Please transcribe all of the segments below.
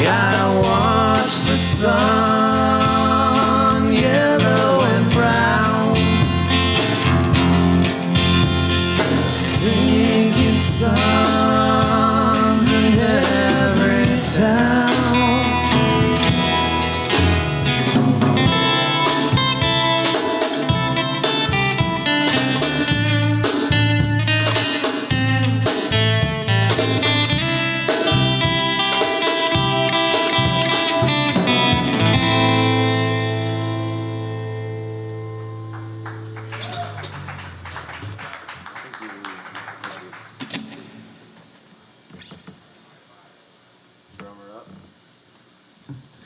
I watch the sun, yellow and brown, singing songs in every town.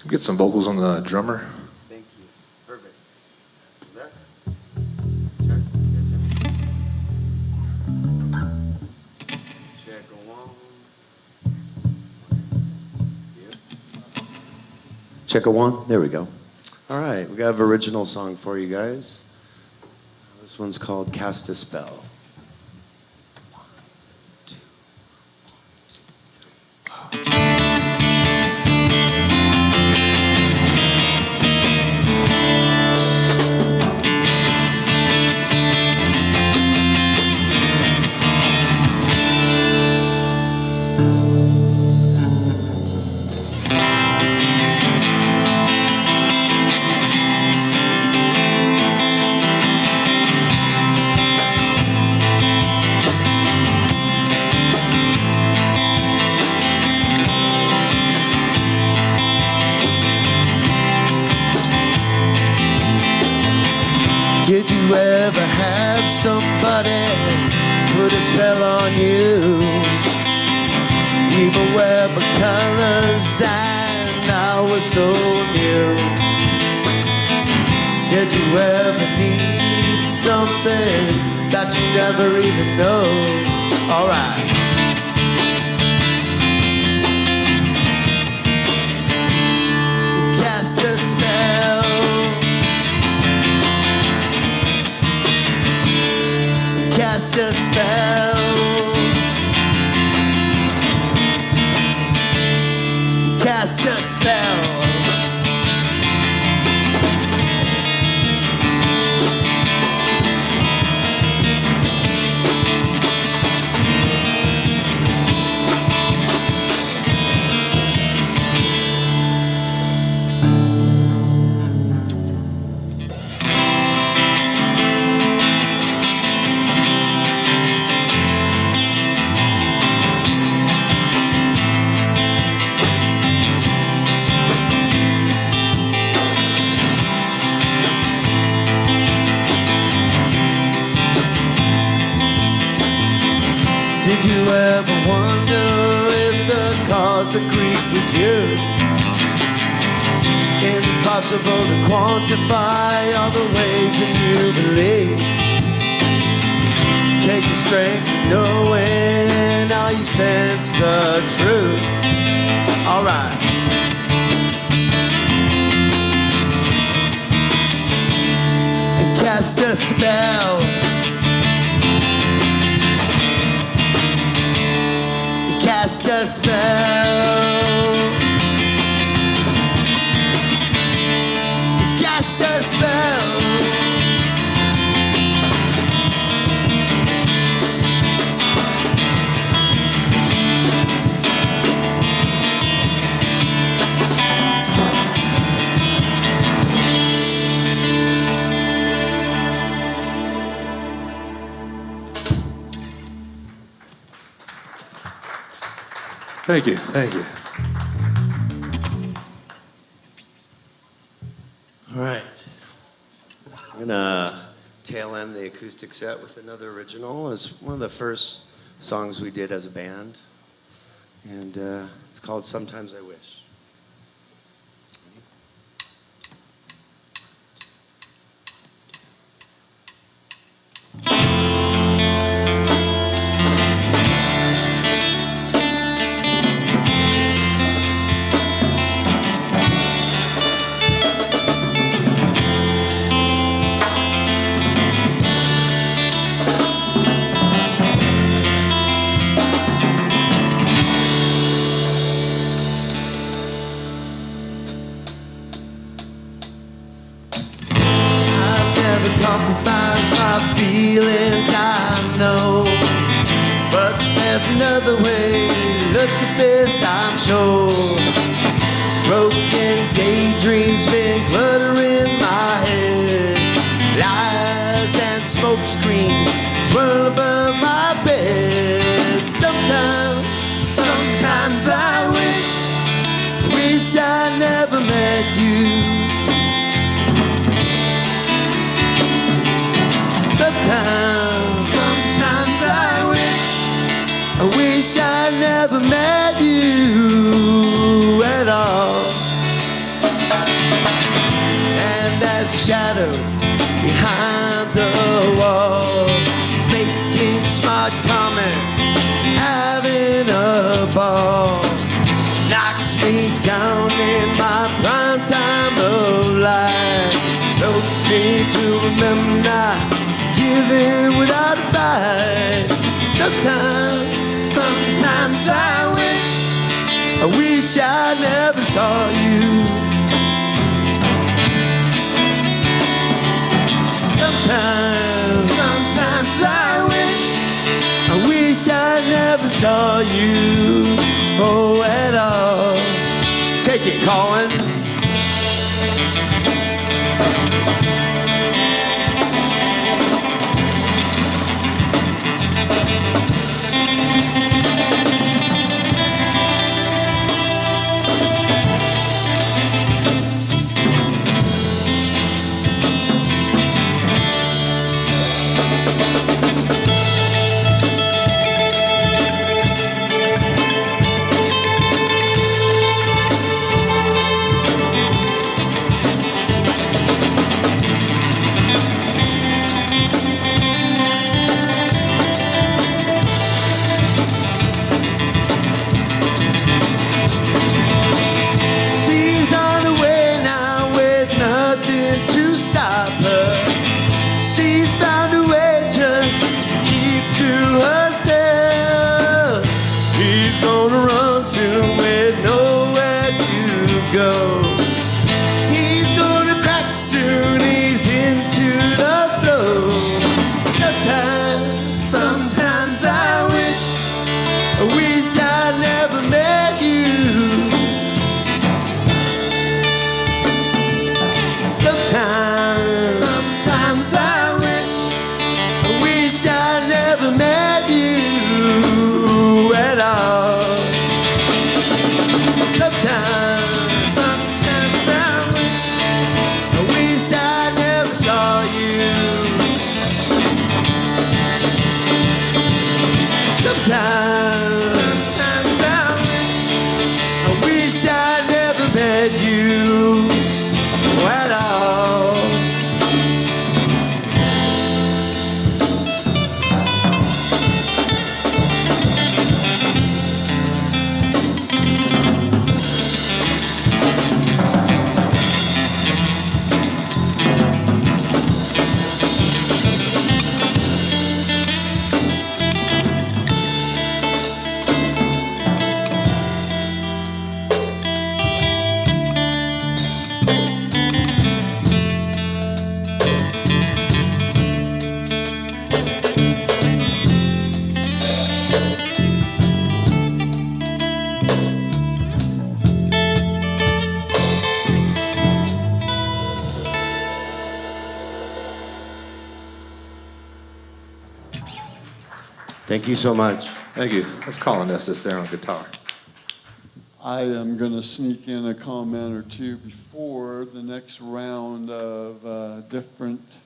Get some vocals on the drummer. Thank you. Perfect. There. Check. Yes, check one. Yep. Check a one. There we go. All right, we got an original song for you guys. This one's called "Cast a Spell." Did you ever have somebody put a spell on you? We were web of colors and I was so new. Did you ever need something that you never even know? Alright. Cast a spell. Cast a spell. Cast a spell. Did you ever wonder if the cause of grief was you? Impossible to quantify all the ways that you believe. Take the strength of knowing how you sense the truth. Alright. And cast a spell. Cast a spell. Cast a spell. Thank you, thank you. All right. I'm gonna tail end the acoustic set with another original. It's one of the first songs we did as a band. And it's called Sometimes I Wish. feelings, I know. But there's another way, look at this, I'm sure. Broken daydreams been cluttering my head. Lies and smoke screens swirl above my bed. Sometimes I wish I never met you. Sometimes I wish I never met you at all. And there's a shadow behind the wall, making smart comments, having a ball. Knocks me down in my prime time of life. Don't need to remember now, giving without a fight. Sometimes I wish I never saw you. Sometimes I wish I never saw you, oh, at all. Take it, Colin. Thank you so much. Thank you. That's Colin Estes there on guitar. I am going to sneak in a comment or two before the next round of different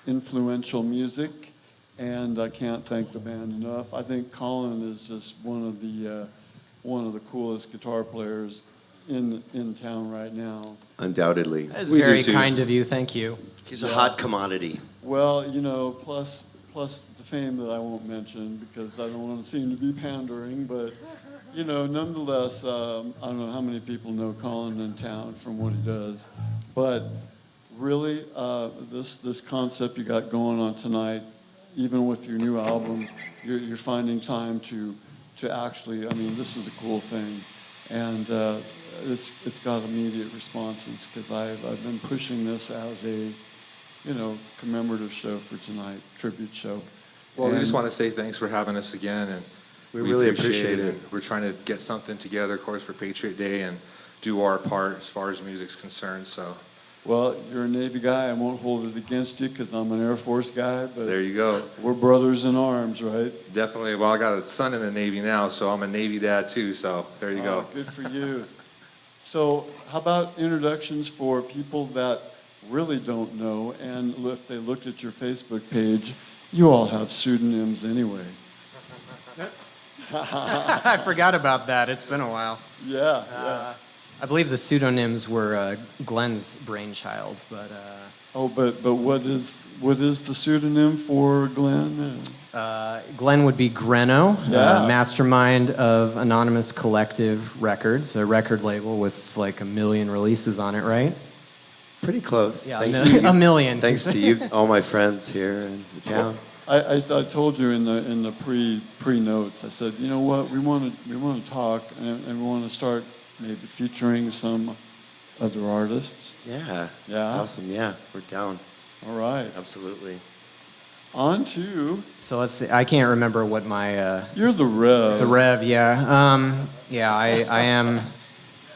influential music, and I can't thank the band enough. I think Colin is just one of the coolest guitar players in town right now. Undoubtedly. That's We do very too. kind of you. Thank you. He's a hot commodity. Well, you know, plus the fame that I won't mention because I don't want to seem to be pandering, but you know, nonetheless, I don't know how many people know Colin in town from what he does, but really, this concept you got going on tonight, even with your new album, you're finding time to actually, I mean, this is a cool thing, and it's got immediate responses because I've been pushing this as a commemorative show for tonight, tribute show. Well, we And- just want to say thanks for having us again, and We really appreciate it. We're trying to get something together, of course, for Patriot Day and do our part as far as music's concerned. So Well, you're a Navy guy. I won't hold it against you because I'm an Air Force guy, but there you go. we're brothers in arms, right? Definitely. Well, I got a son in the Navy now, so I'm a Navy dad too. So there you go. Oh, good for you. So how about introductions for people that really don't know, and if they looked at your Facebook page, you all have pseudonyms anyway. I forgot about that. It's been a while. Yeah. I believe the pseudonyms were Glenn's brainchild, but Oh, but what is the pseudonym for Glenn? Glenn would be Greno, Yeah. mastermind of Anonymous Collective Records, a record label with like 1 million releases on it, right? Pretty close. Yeah, Thanks a to million. you. A million. Thanks to you, all my friends here in the town. I told you in the pre notes. I said, you know what, we want to talk and we want to start maybe featuring some other artists. Yeah. Yeah? That's awesome. Yeah, we're down. All right. Absolutely. On to So let's see. I can't remember what my you're the Rev. the Rev. Yeah. Yeah. I am.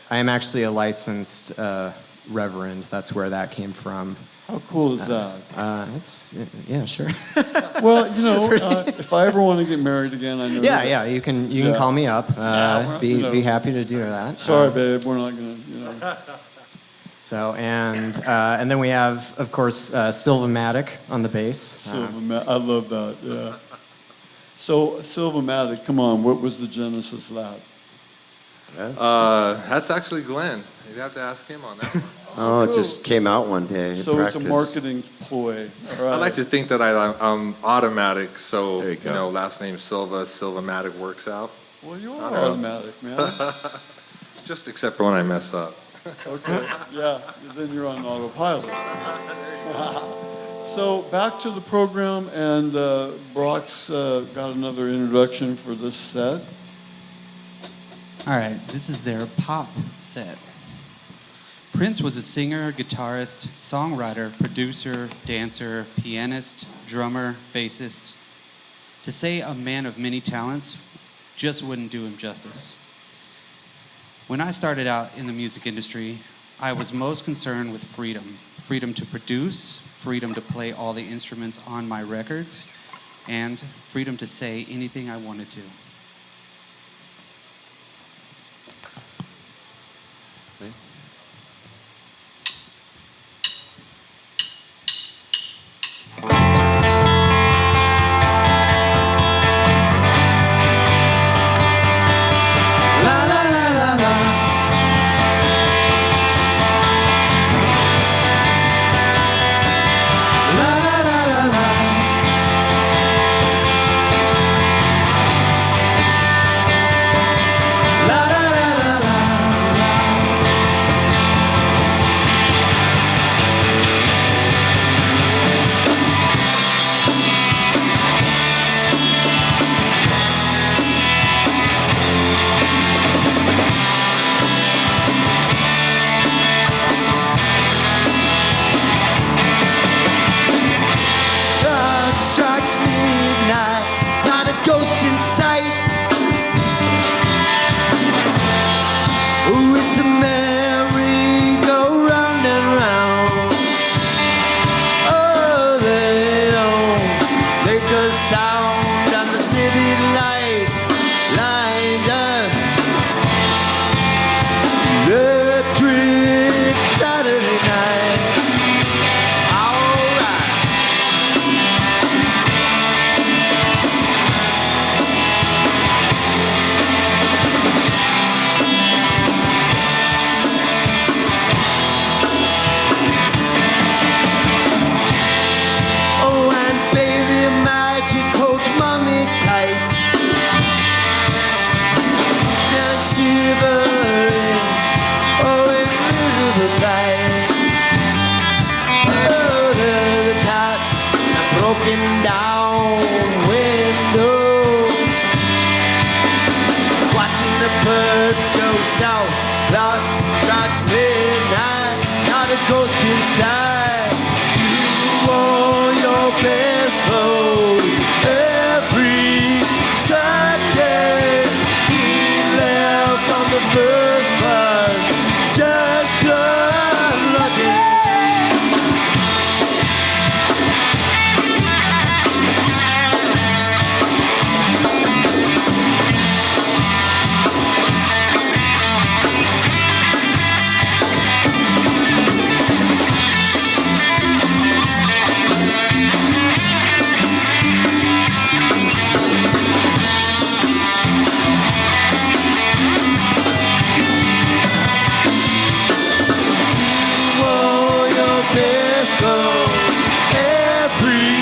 I am actually a licensed reverend. That's where that came from. How cool is that? It's yeah, sure. Well, if I ever want to get married again, I know. Yeah, that- yeah. You can Yeah. call me up. we're not- Be happy to do that. Sorry, babe, we're not gonna. So and then we have, of course, Silvamatic on the bass. I love that. Yeah. So Silvamatic, come on, what was the genesis of that? Yes. That's actually Glenn. You'd have to ask him on that one. Oh, it just came out one day. So Practice. it's a marketing ploy. All right. I like to think that I'm automatic, so There you go. last name Silva, Silvamatic works out. Well, you are I don't know. automatic, man. Just except for when I mess up. Okay, yeah, then you're on autopilot. So back to the program, and Brock's got another introduction for this set. All right, this is their pop set. Prince was a singer, guitarist, songwriter, producer, dancer, pianist, drummer, bassist. To say a man of many talents just wouldn't do him justice. When I started out in the music industry, I was most concerned with freedom. Freedom to produce, freedom to play all the instruments on my records, and freedom to say anything I wanted to. Clock strikes midnight, not a ghost in sight. Oh, it's a merry-go-round and round. Oh, they don't make a sound, and the city lights lined up. Electric Saturday night. All right. Oh, and baby, magic holds mommy tight. And shivering, oh, invisible light. Oh, the top, a broken down window. Watching the birds go south, clock strikes midnight, not a ghost inside. You your best clothes every Sunday. He left on the first bus, just unlucky. Wore your best clothes every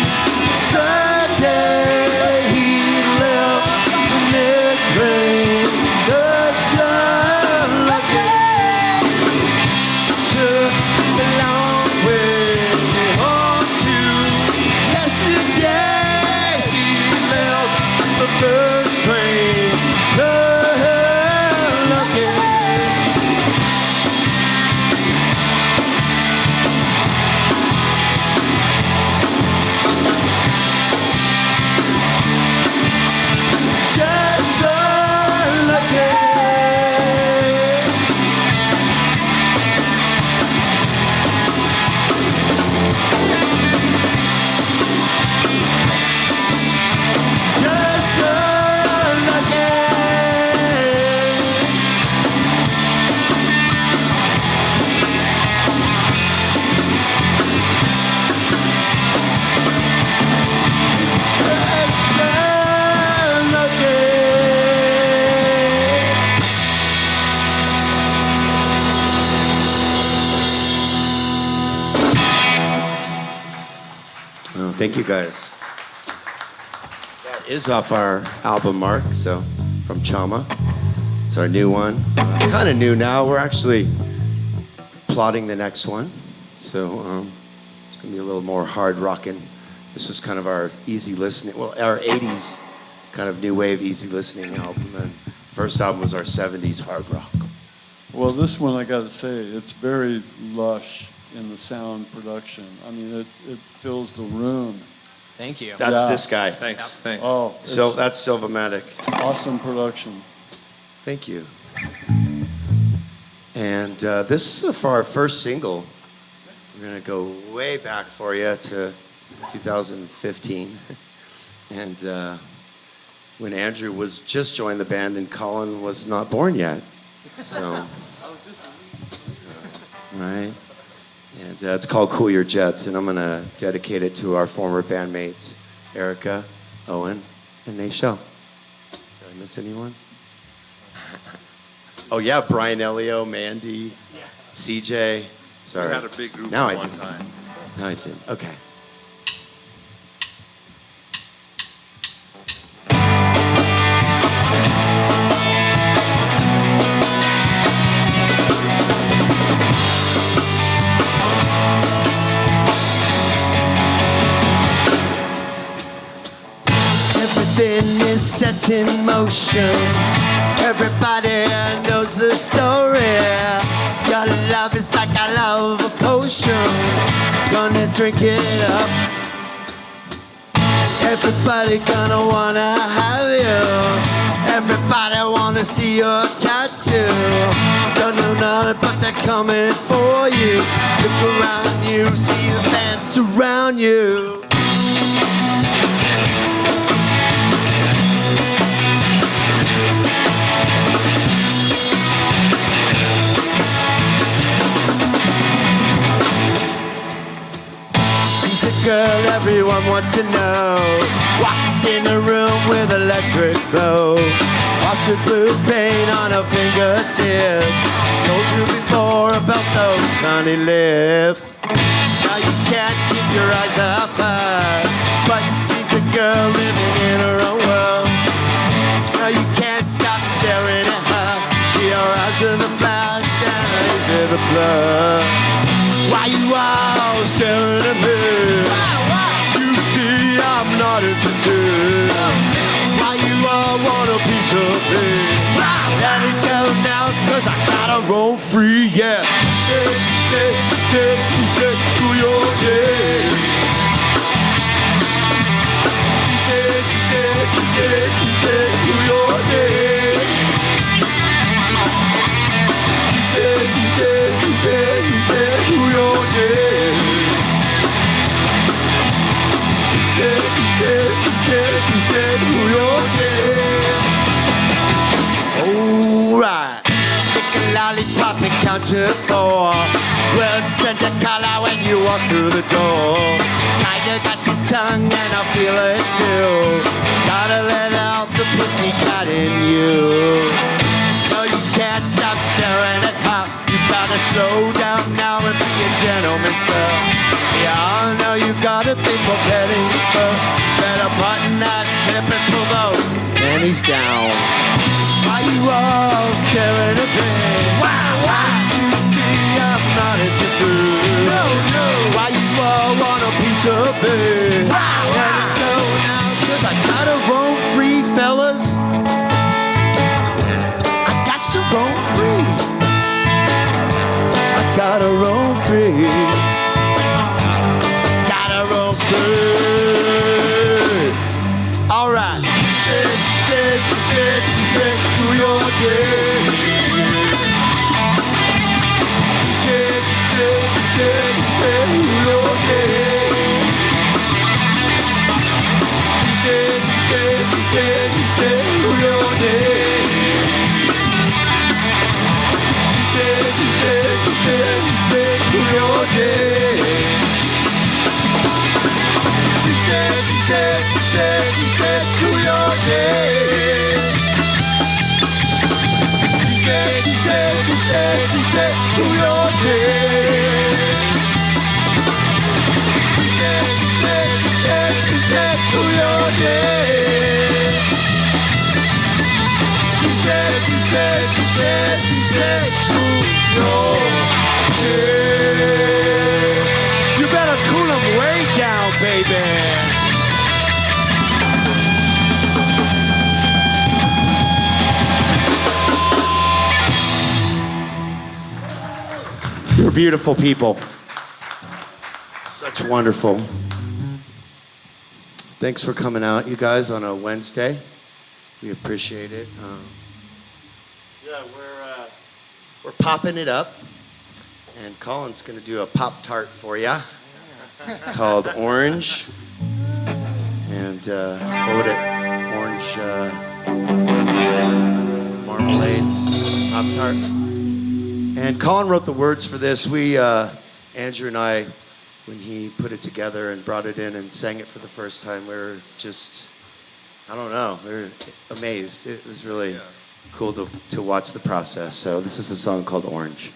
Sunday. He left the next train, just unlucky. Took the long way home to yesterday. He left the first train, unlucky. Just unlucky. Just unlucky. Just unlucky. Oh, thank you guys. That is off our album Mark, so from Chama. It's our new one. Kind of new now. We're actually plotting the next one. So it's going to be a little more hard rocking. This was kind of our easy listening, well, our 80s kind of new wave easy listening album. And first album was our 70s hard rock. Well, this one, I got to say, it's very lush in the sound production. I mean, it fills the room. Thank you. That's Yeah. this guy. Thanks. Oh, So it's that's Silvermatic. awesome production. Thank you. And this is for our first single. We're going to go way back for you to 2015. And when Andrew was just joined the band and Colin was not born yet. So, right? And it's called Cool Your Jets, and I'm going to dedicate it to our former bandmates, Erica, Owen, and Nashelle. Did I miss anyone? Oh, yeah, Brian Elio, Mandy, CJ. Sorry. We had a big group Now at I one do. time. No, I did. Okay. Everything is set in motion. Everybody knows the story. Your love is like I love a potion. Gonna drink it up. Everybody gonna wanna have you. Everybody wanna see your tattoo. Don't know nothing but they're coming for you. Look around you, see the fans surround you. She's a girl everyone wants to know. Walks in a room with electric glow. Washed with blue paint on her fingertips. Told you before about those honey lips. Now you can't keep your eyes off her, but she's a girl living in her own world. Now you can't stop staring at her. See her eyes with a flash and her eyes with a blur. Why you all staring at me? You see I'm not interested. Why you all want a piece of me? Let it go now, cause I gotta roam free, yeah. She said, do your day. who you're dead. She said, who you're dead. She said, who you're dead. Alright. Stick a lollipop and count to 4. We'll turn the color when you walk through the door. Tiger got your tongue and I feel it too. Gotta let out the pussy cat in you. No, you can't stop staring at her. You gotta slow down now and be a gentleman, sir. Yeah, I know you got a thing for petting her. Better button that hip and pull those panties down. Why you all staring at me? Why you see I'm not interested? No. Why you all want a piece of me? Let it go now, 'cause I gotta roam free, fellas. I got to roam free. I gotta roam free. Gotta roam free. All right. She said, who you're dead. She said, who you're dead. She said, who you're dead. She said, who you're dead. She said, who you're dead. She said, who you're dead. She said, who you're dead. She said, who you're dead. You better cool them way down, baby. You're beautiful people. Such wonderful. Thanks for coming out, you guys, on a Wednesday. We appreciate it. Yeah, we're popping it up, and Colin's going to do a Pop-Tart for you called Orange. And what would it? Orange marmalade Pop-Tart. And Colin wrote the words for this. Andrew and I, when he put it together and brought it in and sang it for the first time, we were just, I don't know, we were amazed. It was really cool to watch the process. So this is a song called Orange.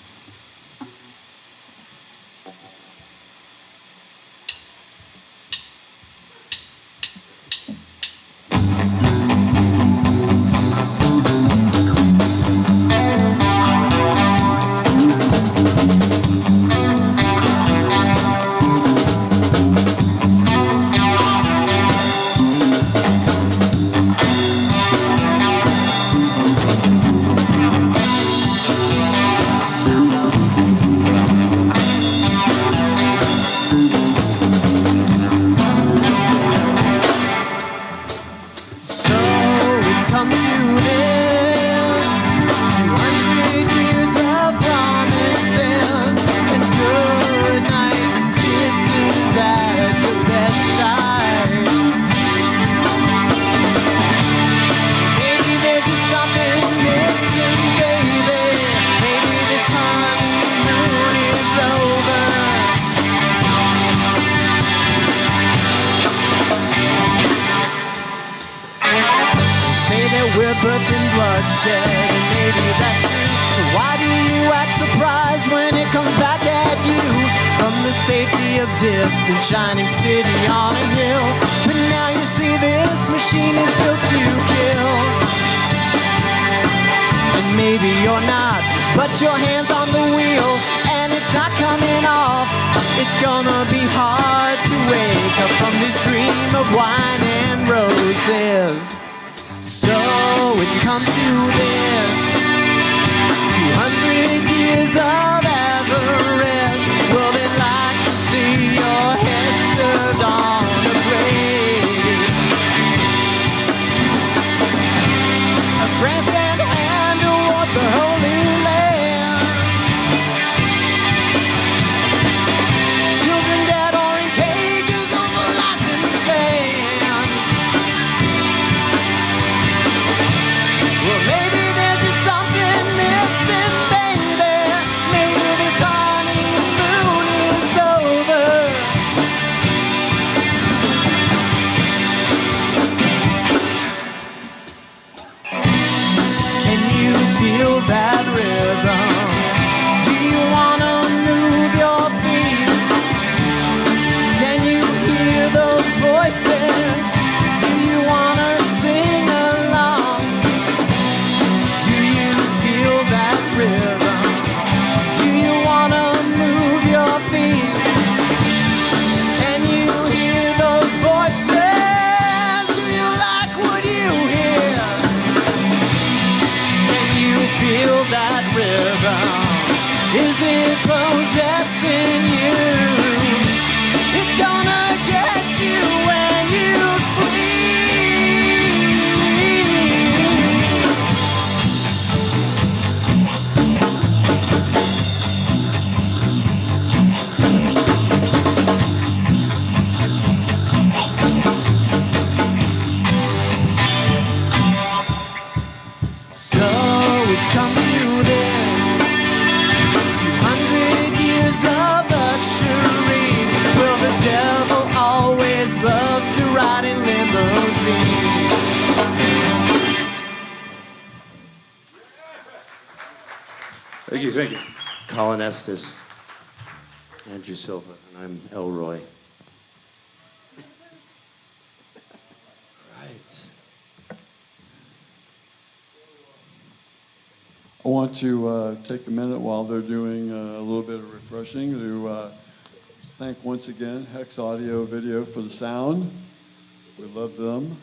Shining city on a hill. But now you see this machine is built to kill. And maybe you're not, but your hand's on the wheel, and it's not coming off. It's gonna be hard to wake up from this dream of wine and roses. So it's come to this 200 years of avarice. Will they like to see your head served on a plate? rhythm. Is it possessing you? It's gonna get you when you sleep. So it's come to this 200 years of luxuries. Well, the devil always loves to ride in limousines. Thank you, thank you. Colin Estes, Andrew Silva, and I'm Elroy. Right. I want to take a minute while they're doing a little bit of refreshing to thank once again Hex Audio Video for the sound. We love them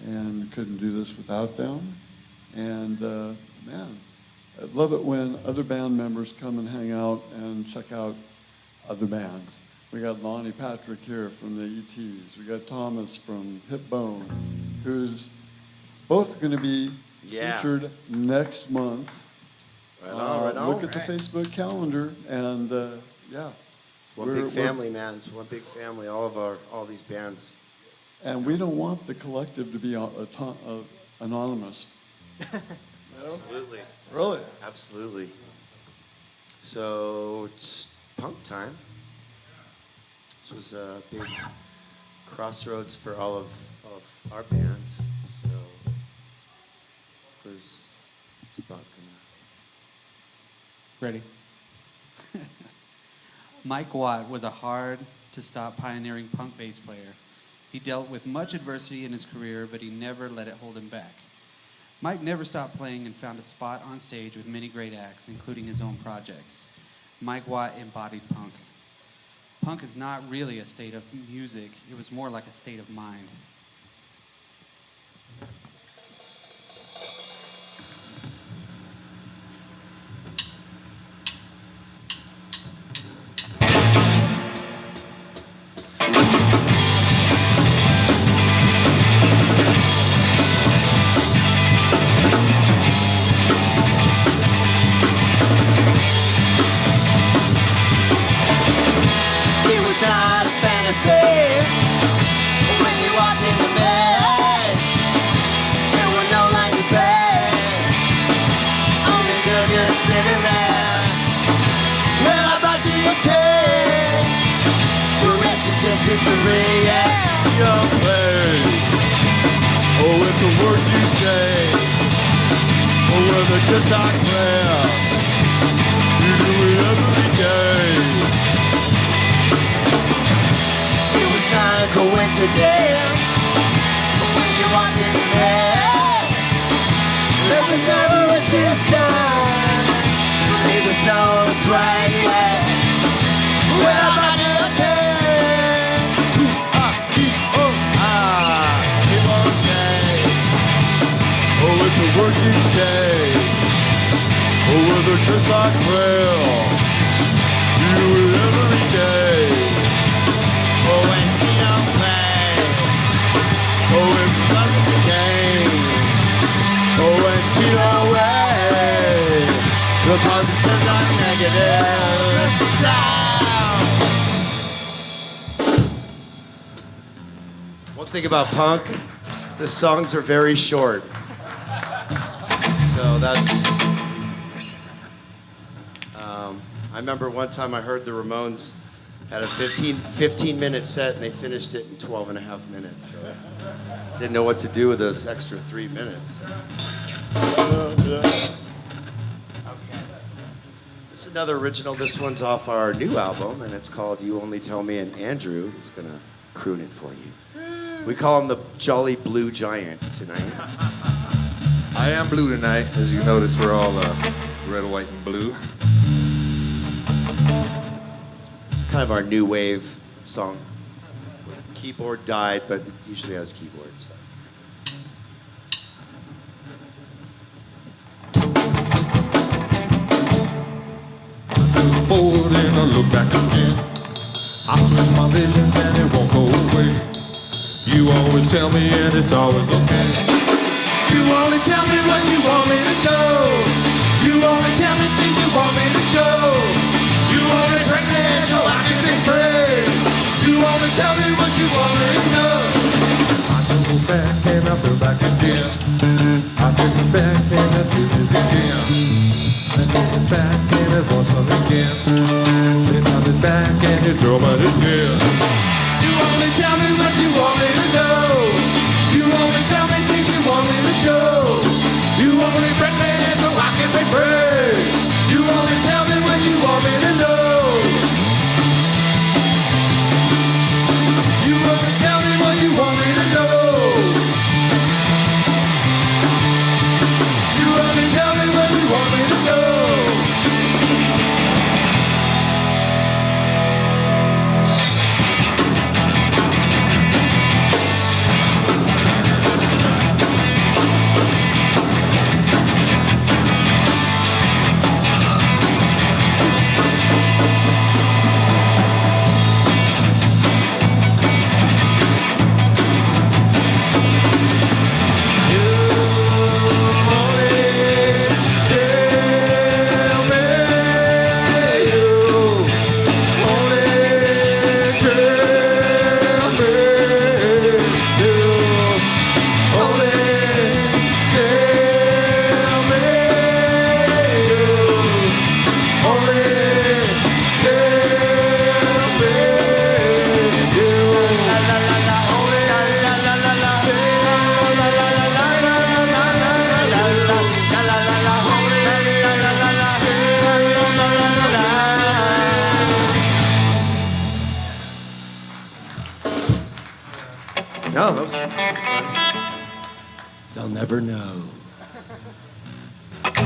and couldn't do this without them. And man, I love it when other band members come and hang out and check out other bands. We got Lonnie Patrick here from the ETs. We got Thomas from Hip Bone, who's both going to be featured next month. Right on, right on. Look at the Facebook calendar, and yeah. One big family, man. It's one big family. All these bands. And we don't want the collective to be anonymous. Absolutely. Really? Absolutely. So it's punk time. This was a big crossroads for all of our band. So who's about Ready? Mike Watt was a hard-to-stop pioneering punk bass player. He dealt with much adversity in his career, but he never let it hold him back. Mike never stopped playing and found a spot on stage with many great acts, including his own projects. Mike Watt embodied punk. Punk is not really a state of music. It was more like a state of mind. It was not a fantasy when you walked into bed. There were no lines of bed, only two just sitting there. Well, I brought you your tea. The rest is just history, yeah. Young lady, oh, if the words you say, oh, well, they're just like prayer. You do it every day. It was not a coincidence when you walked in there. There was never a resistance. Neither soul, it's right, yeah. Well, I'm not your People say, oh, if the words you say, oh, well, they're just like prayer. You do it every day. Oh, and she don't play. Oh, if love is a game. Oh, and she don't weigh. The positives are negatives. Down. One thing about punk, the songs are very short. So that's. I remember one time I heard the Ramones had a 15-minute set and they finished it in 12 and a half minutes. So didn't know what to do with those extra 3 minutes. Okay. This is another original. This one's off our new album and it's called You Only Tell Me, and Andrew is going to croon it for you. We call him the Jolly Blue Giant tonight. I am blue tonight. As you notice, we're all red, white, and blue. It's kind of our new wave song. Keyboard died, but it usually has keyboards. So. gonna look back again. I switch my visions and it won't go away. You always tell me and it's always okay. You only tell me what you want me to know. You only tell me things you want me to show. You only break me so I can be free. You only tell me what you want me to know. I took it back and I feel back again. I took it back and I took it again. I took it back and it was on again. Then I went back and you drove it again. You only tell me what you want me to know. You only tell me things you want me to show. You only break me so I can be free. You only tell me what you want me to know. You only tell me what you want me to know. You only tell me what you want me to know. No, that was fun. They'll never know. And,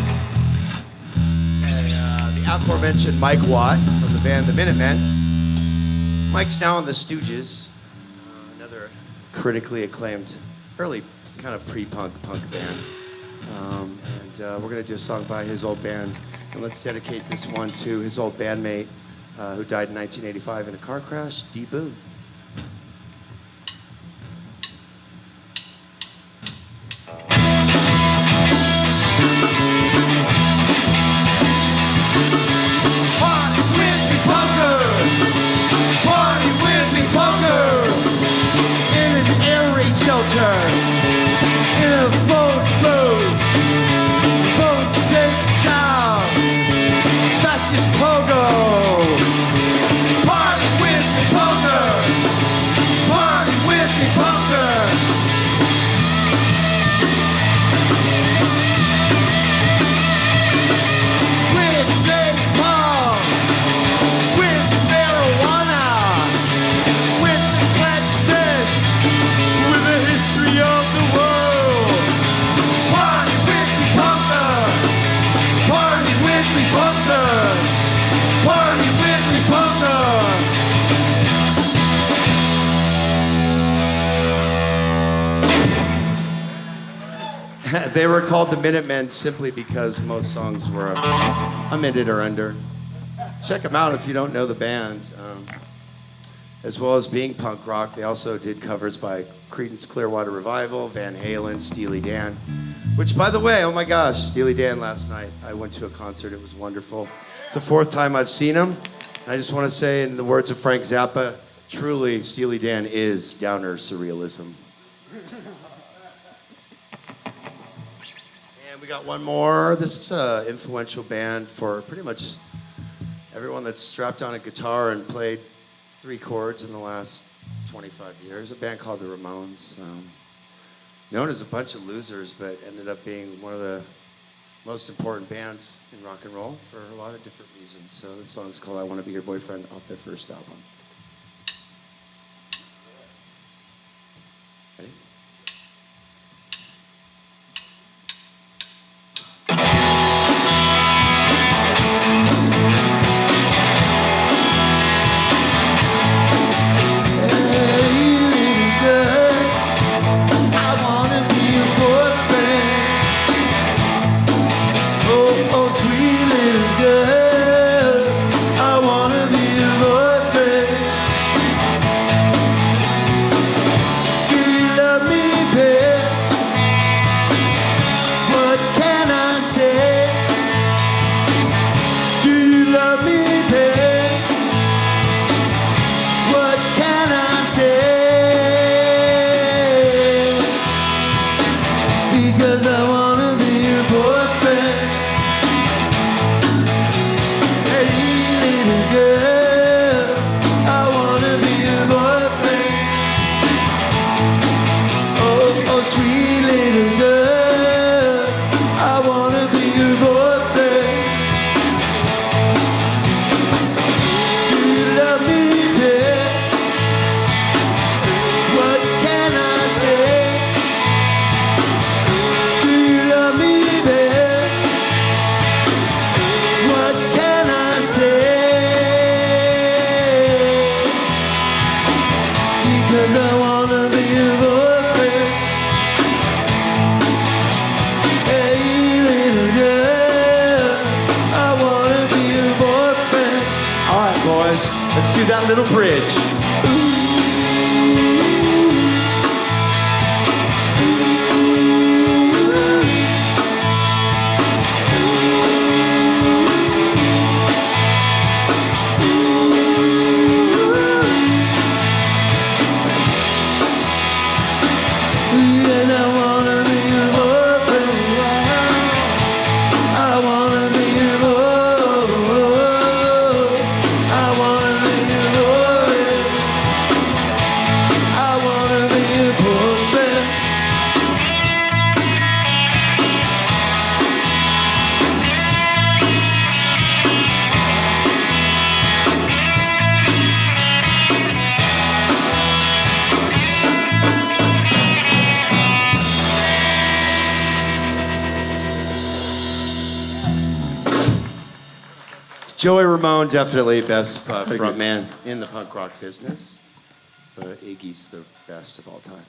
the aforementioned Mike Watt from the band The Minutemen. Mike's now in the Stooges, another critically acclaimed, early kind of pre-punk band. And we're going to do a song by his old band. And let's dedicate this one to his old bandmate who died in 1985 in a car crash, D. Boone. Shelter in a phone booth. Boat to take us out. That's just pogo. Party with me, poker. Party with me, poker. With Big Paul. With marijuana. With the clenched fist. With the history of the world. Party with me, punker. Party with me, punker. Party with me, punker. They were called the Minutemen simply because most songs were a minute or under. Check them out if you don't know the band. As well as being punk rock, they also did covers by Creedence Clearwater Revival, Van Halen, Steely Dan. Which, by the way, oh my gosh, Steely Dan last night. I went to a concert. It was wonderful. It's the fourth time I've seen them. And I just want to say, in the words of Frank Zappa, truly, Steely Dan is downer surrealism. And we got one more. This is an influential band for pretty much everyone that's strapped on a guitar and played 3 chords in the last 25 years. A band called the Ramones. Known as a bunch of losers, but ended up being one of the most important bands in rock and roll for a lot of different reasons. So this song's called I Want to Be Your Boyfriend off their first album. Ready? Oh, sweet little girl, I wanna be boys. Let's do that little bridge. And I wanna be your boyfriend. I wanna be your boy. I wanna be your boy. I wanna be your boyfriend. Joey Ramone, definitely best frontman in the punk rock business. But Iggy's the best of all time.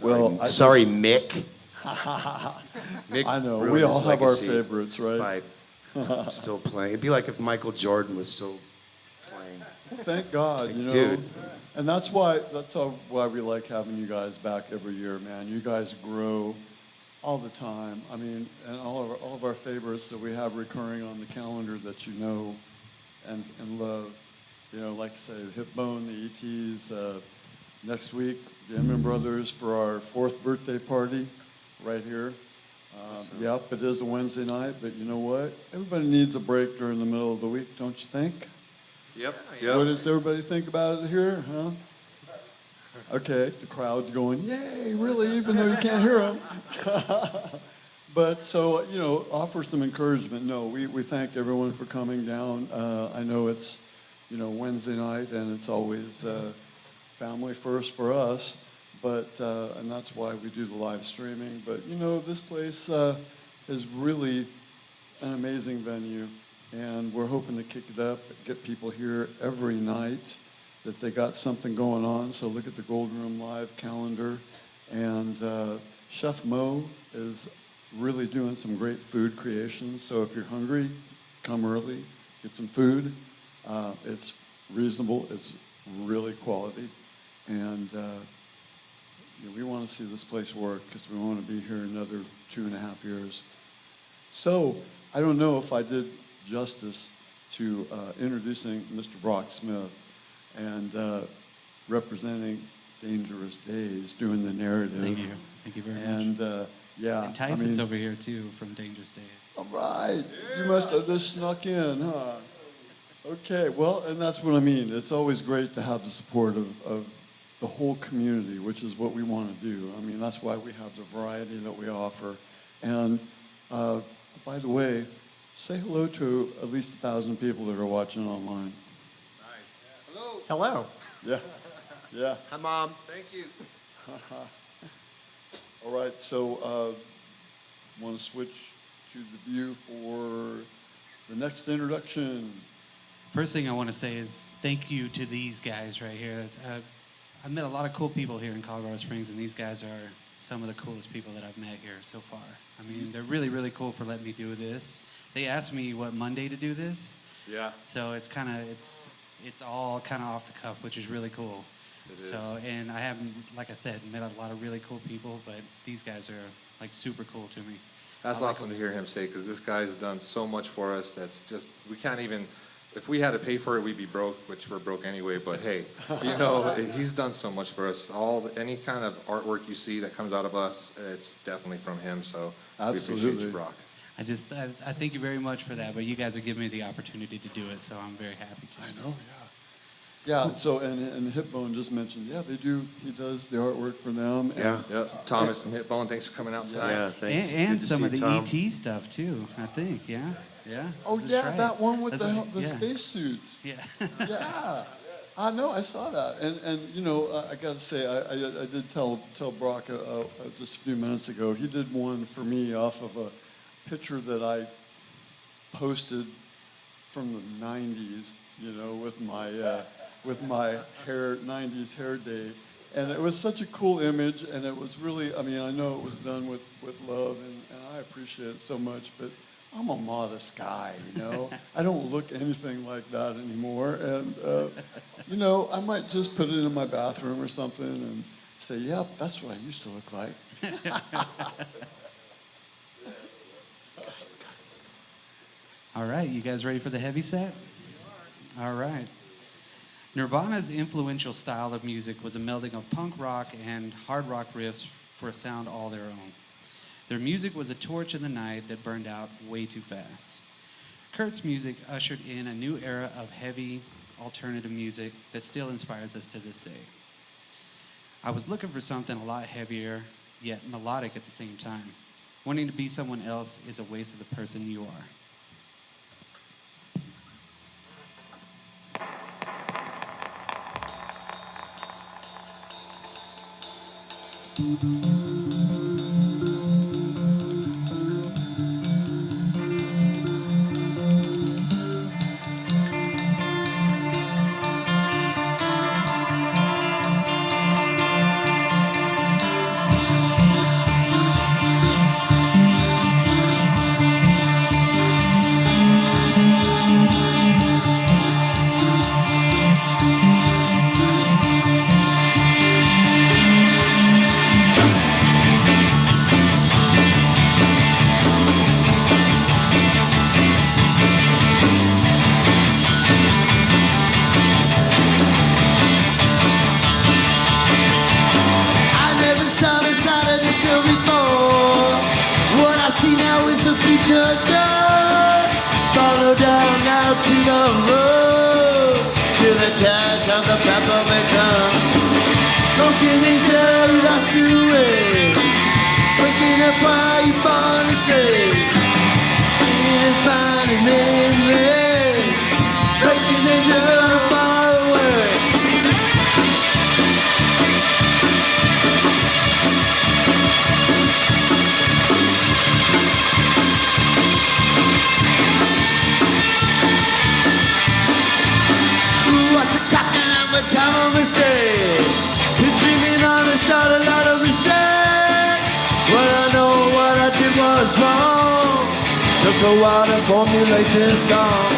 Well, Sorry, Mick. Mick I know. ruined We his all have our legacy favorites, right? By still playing. It'd be like if Michael Jordan was still playing. Thank God, you know. Dude. And that's why we like having you guys back every year, man. You guys grow all the time. I mean, and all of our favorites that we have recurring on the calendar that you know and love. You know, like I say, the Hipbone, the ETs. Next week, the Inman Brothers for our 4th birthday party right here. Yep, it is a Wednesday night, but you know what? Everybody needs a break during the middle of the week, don't you think? Yep. What does everybody think about it here, huh? Okay, the crowd's going, yay, really, even though you can't hear them. But so, you know, offer some encouragement. No, we thank everyone for coming down. I know it's, you know, Wednesday night and it's always family first for us, but, and that's why we do the live streaming. But, you know, this place is really an amazing venue. And we're hoping to kick it up, get people here every night, that they got something going on. So look at the Golden Room Live calendar. And Chef Mo is really doing some great food creations. So if you're hungry, come early, get some food. It's reasonable, it's really quality. And you know, we want to see this place work because we want to be here another 2.5 years. So I don't know if I did justice to introducing Mr. Brock Smith and representing Dangerous Days, doing the narrative. Thank you. Thank you very much. And yeah, And Tyson's over here too from Dangerous Days. all right, you must have just snuck in, huh? Okay, well, and that's what I mean. It's always great to have the support of the whole community, which is what we want to do. I mean, that's why we have the variety that we offer. And by the way, say hello to at least 1,000 people that are watching online. Hello. Yeah, yeah. Hi, Mom. Thank you. All right, so want to switch to the view for the next introduction. First thing I want to say is thank you to these guys right here. I've met a lot of cool people here in Colorado Springs, and these guys are some of the coolest people that I've met here so far. I mean, they're really, really cool for letting me do this. They asked me what Monday to do this, Yeah. so it's all kind of off the cuff, which is really cool. So, and I haven't, like I said, met a lot of really cool people, but these guys are like super cool to me. That's awesome to hear him say, because this guy's done so much for us that's just, we can't even, if we had to pay for it, we'd be broke, which we're broke anyway, but hey, you know, he's done so much for us. Any kind of artwork you see that comes out of us, it's definitely from him, so we appreciate Absolutely. you, Brock. I thank you very much for that, but you guys are giving me the opportunity to do it, so I'm very happy to. I know, yeah. Yeah, so, and Hipbone just mentioned, yeah, he does the artwork for them. And Yeah. Yep, Thomas from Hitbone, thanks for coming out tonight. Yeah, thanks. And Good to some see of you, the Tom. ET stuff too, I think, yeah? Yeah? Oh, That's yeah, right. that one with That's the yeah. spacesuits. Yeah. Yeah, I know, I saw that. And you know, I got to say, I did tell Brock just a few minutes ago, he did one for me off of a picture that I posted from the 90s, you know, with my hair, 90s hair day. And it was such a cool image, and it was really, I mean, I know it was done with love, and I appreciate it so much, but I'm a modest guy, you know. I don't look anything like that anymore. And, you know, I might just put it in my bathroom or something and say, yep, that's what I used to look like. All right, you guys ready for the heavy set? All right. Nirvana's influential style of music was a melding of punk rock and hard rock riffs for a sound all their own. Their music was a torch in the night that burned out way too fast. Kurt's music ushered in a new era of heavy alternative music that still inspires us to this day. I was looking for something a lot heavier, yet melodic at the same time. Wanting to be someone else is a waste of the person you are. I never saw the side of this hill before. What I see now is the future done. Follow down now to the road, to the touch of the pepper may come. Broken angel lost away, waking up while you fall asleep. It's finding me, breaking angel far away. What's the clock and how much time of mistake? Been dreaming on a start, a lot of mistake. Well, I know what I did was wrong. Took a while to formulate this song.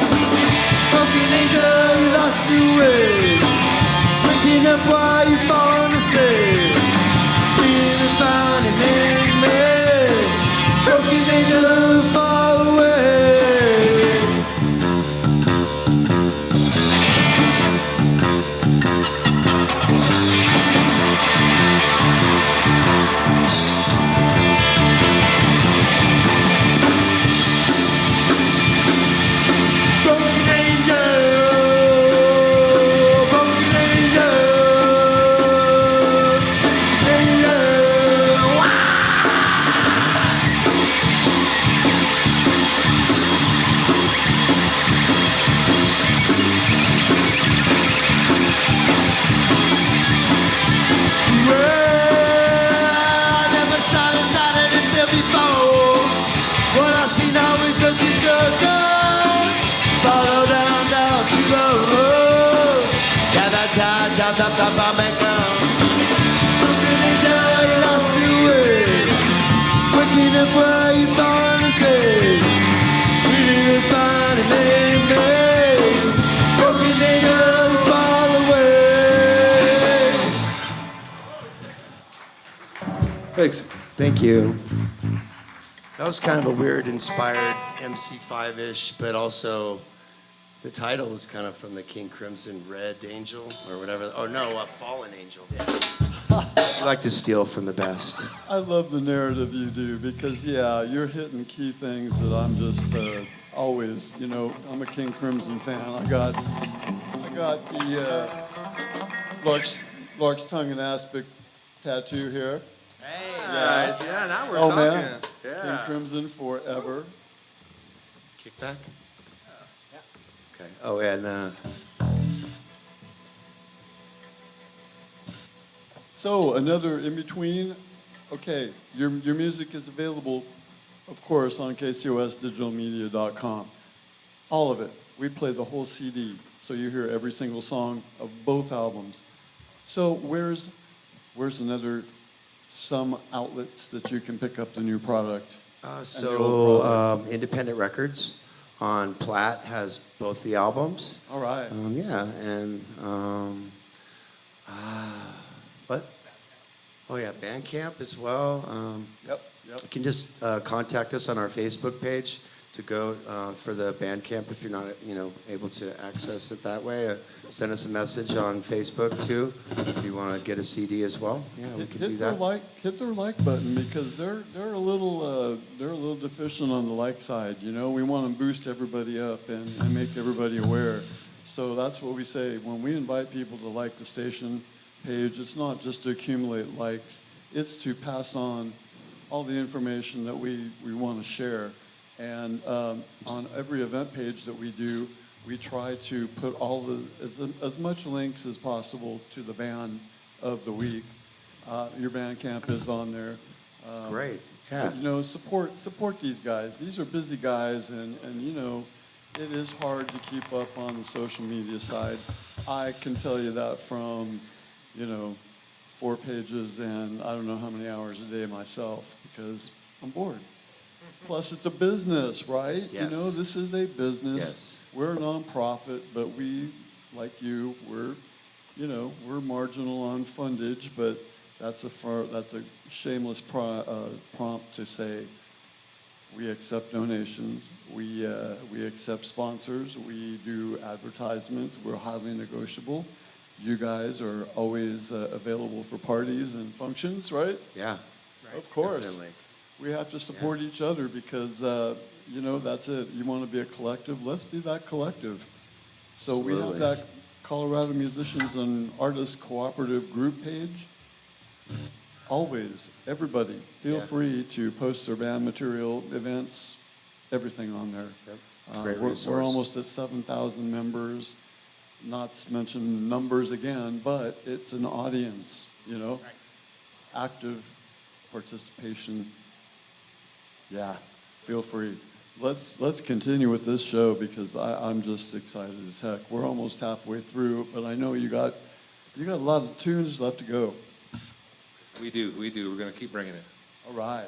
Broken angel, you lost your way. Waking up while you falling asleep. Being found and made me. Broken angel, far away. Broken angel, broken angel, angel. Well, I never saw the side of this hill before. What I see now is a future gun. Follow down to the road. Cha-cha-cha-cha-cha-cha-cha make come. Broken angel, you lost your way. Waking up where you falling asleep. We didn't find it, maybe. Broken angel, fall away. Thanks. Thank you. That was kind of a weird, inspired MC5-ish, but also the title was kind of from the King Crimson Red Angel or whatever. Oh no, Fallen Angel. I like to steal from the best. I love the narrative you do because, yeah, you're hitting key things that I'm just always, you know, I'm a King Crimson fan. I got the Lark's tongue and aspic tattoo here. Guys, yeah, now we're Oh, talking. man. King Yeah. Crimson forever. Kickback? Okay. Oh, and So another in between. Okay, your music is available, of course, on KCOSdigitalmedia.com. All of it. We play the whole CD, so you hear every single song of both albums. So where's some outlets that you can pick up the new product? the old product? Independent Records on Platt has both the albums. All right. Yeah, and what? Oh yeah, Bandcamp as well. Yep. Yep. You can just contact us on our Facebook page to go for the Bandcamp if you're not, able to access it that way. Send us a message on Facebook too if you want to get a CD as well. Yeah, we can do that. Hit their like button because they're a little deficient on the like side. We want to boost everybody up and make everybody aware. So that's what we say when we invite people to like the station page. It's not just to accumulate likes; it's to pass on all the information that we want to share. And on every event page that we do, we try to put as much links as possible to the band of the week. Your Bandcamp is on there. Great. Yeah. Support these guys. These are busy guys, and it is hard to keep up on the social media side. I can tell you that from 4 pages and I don't know how many hours a day myself because I'm bored. Plus, it's a business, right? Yes. This is a business. Yes. We're a nonprofit, but we, like you, we're marginal on fundage, but that's a shameless prompt to say we accept donations, we accept sponsors, we do advertisements, we're highly negotiable. You guys are always available for parties and functions, right? Yeah. Of course. Definitely. We have to support each other because, that's it. You want to be a collective? Let's be that collective. So we have Absolutely. that Colorado Musicians and Artists Cooperative group page. Always, everybody, feel free to post their band material, events, everything on there. Yep. Great We're resource. almost at 7,000 members. Not to mention numbers again, but it's an audience, active participation. Yeah, feel free. Let's continue with this show because I'm just excited as heck. We're almost halfway through, but I know you got a lot of tunes left to go. We do. We're gonna keep bringing it. All right.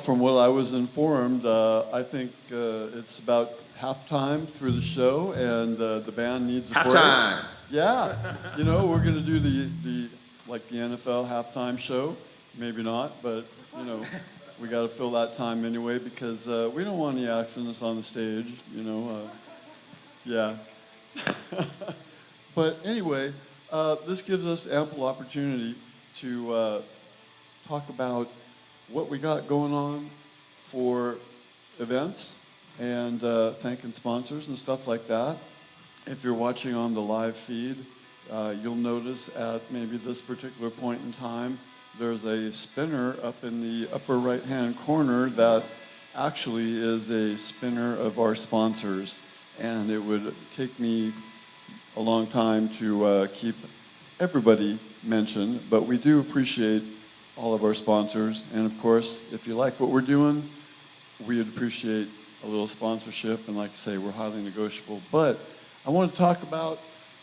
from what I was informed, I think it's about halftime through the show, and the band needs a break. Halftime. Yeah, you know, we're gonna do the like the NFL halftime show. Maybe not, but you know, we got to fill that time anyway because we don't want any accidents on the stage. You know, yeah. But anyway, this gives us ample opportunity to talk about what we got going on for events and thanking sponsors and stuff like that. If you're watching on the live feed, you'll notice at maybe this particular point in time, there's a spinner up in the upper right-hand corner that actually is a spinner of our sponsors. And it would take me a long time to keep everybody mentioned, but we do appreciate all of our sponsors. And of course, if you like what we're doing, we would appreciate a little sponsorship. And like I say, we're highly negotiable. But I want to talk about,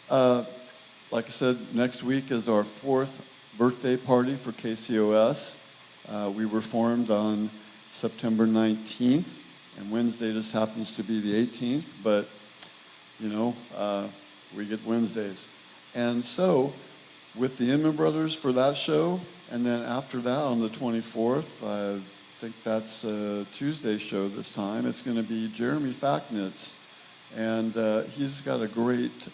like I said, next week is our 4th birthday party for KCOS. We were formed on September 19th, and Wednesday just happens to be the 18th, but you know, we get Wednesdays. And so, with the Inman Brothers for that show, and then after that on the 24th, I think that's a Tuesday show this time, it's going to be Jeremy Facknitz. And he's got a great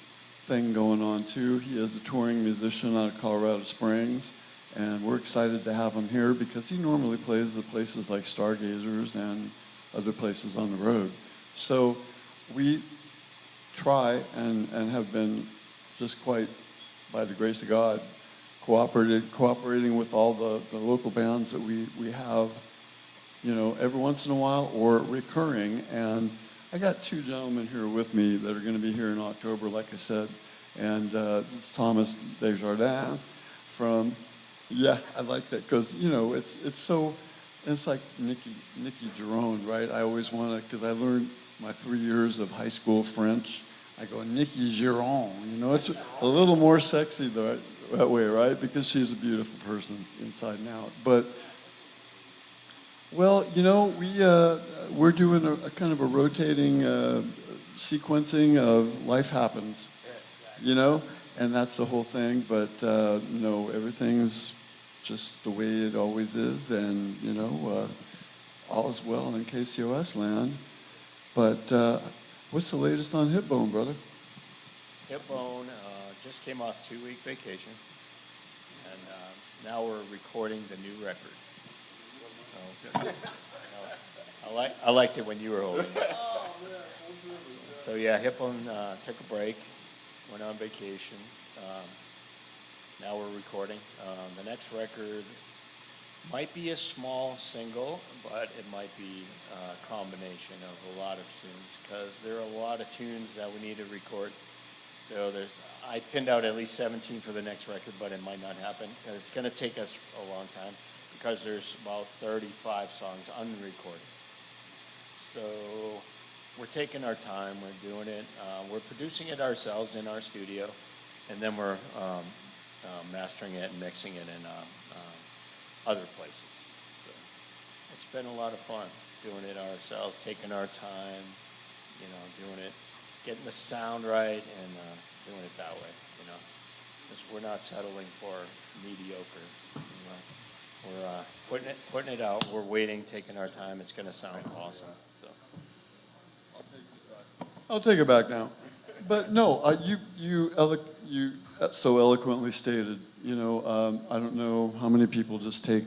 thing going on too. He is a touring musician out of Colorado Springs, and we're excited to have him here because he normally plays at places like Stargazers and other places on the road. So we try and have been just quite, by the grace of God, cooperating with all the local bands that we have, you know, every once in a while or recurring. And I got 2 gentlemen here with me that are going to be here in October, like I said, and it's Thomas Desjardins from, yeah, I like that because, you know, it's so, it's like Nicky Jerome, right? I always want to, because I learned my 3 years of high school French, I go, Nicky Jerome, you know, it's a little more sexy that way, right? Because she's a beautiful person inside and out. But, well, you know, we're doing a kind of a rotating sequencing of life happens, you know, and that's the whole thing. But, you know, everything's just the way it always is, and, you know, all is well in KCOS land. But what's the latest on Hipbone, brother? Hipbone just came off 2-week vacation, and now we're recording the new record. I liked it when you were holding it. So yeah, Hipbone took a break, went on vacation. Now we're recording. The next record might be a small single, but it might be a combination of a lot of tunes because there are a lot of tunes that we need to record. So I pinned out at least 17 for the next record, but it might not happen because it's going to take us a long time because there's about 35 songs unrecorded. So we're taking our time, we're doing it. We're producing it ourselves in our studio, and then we're mastering it and mixing it in other places. So it's been a lot of fun doing it ourselves, taking our time, you know, doing it, getting the sound right, and doing it that way, you know. Because we're not settling for mediocre, you know. We're putting it out. We're waiting, taking our time. It's going to sound awesome. So I'll take it back now. But no, you so eloquently stated. You know, I don't know how many people just take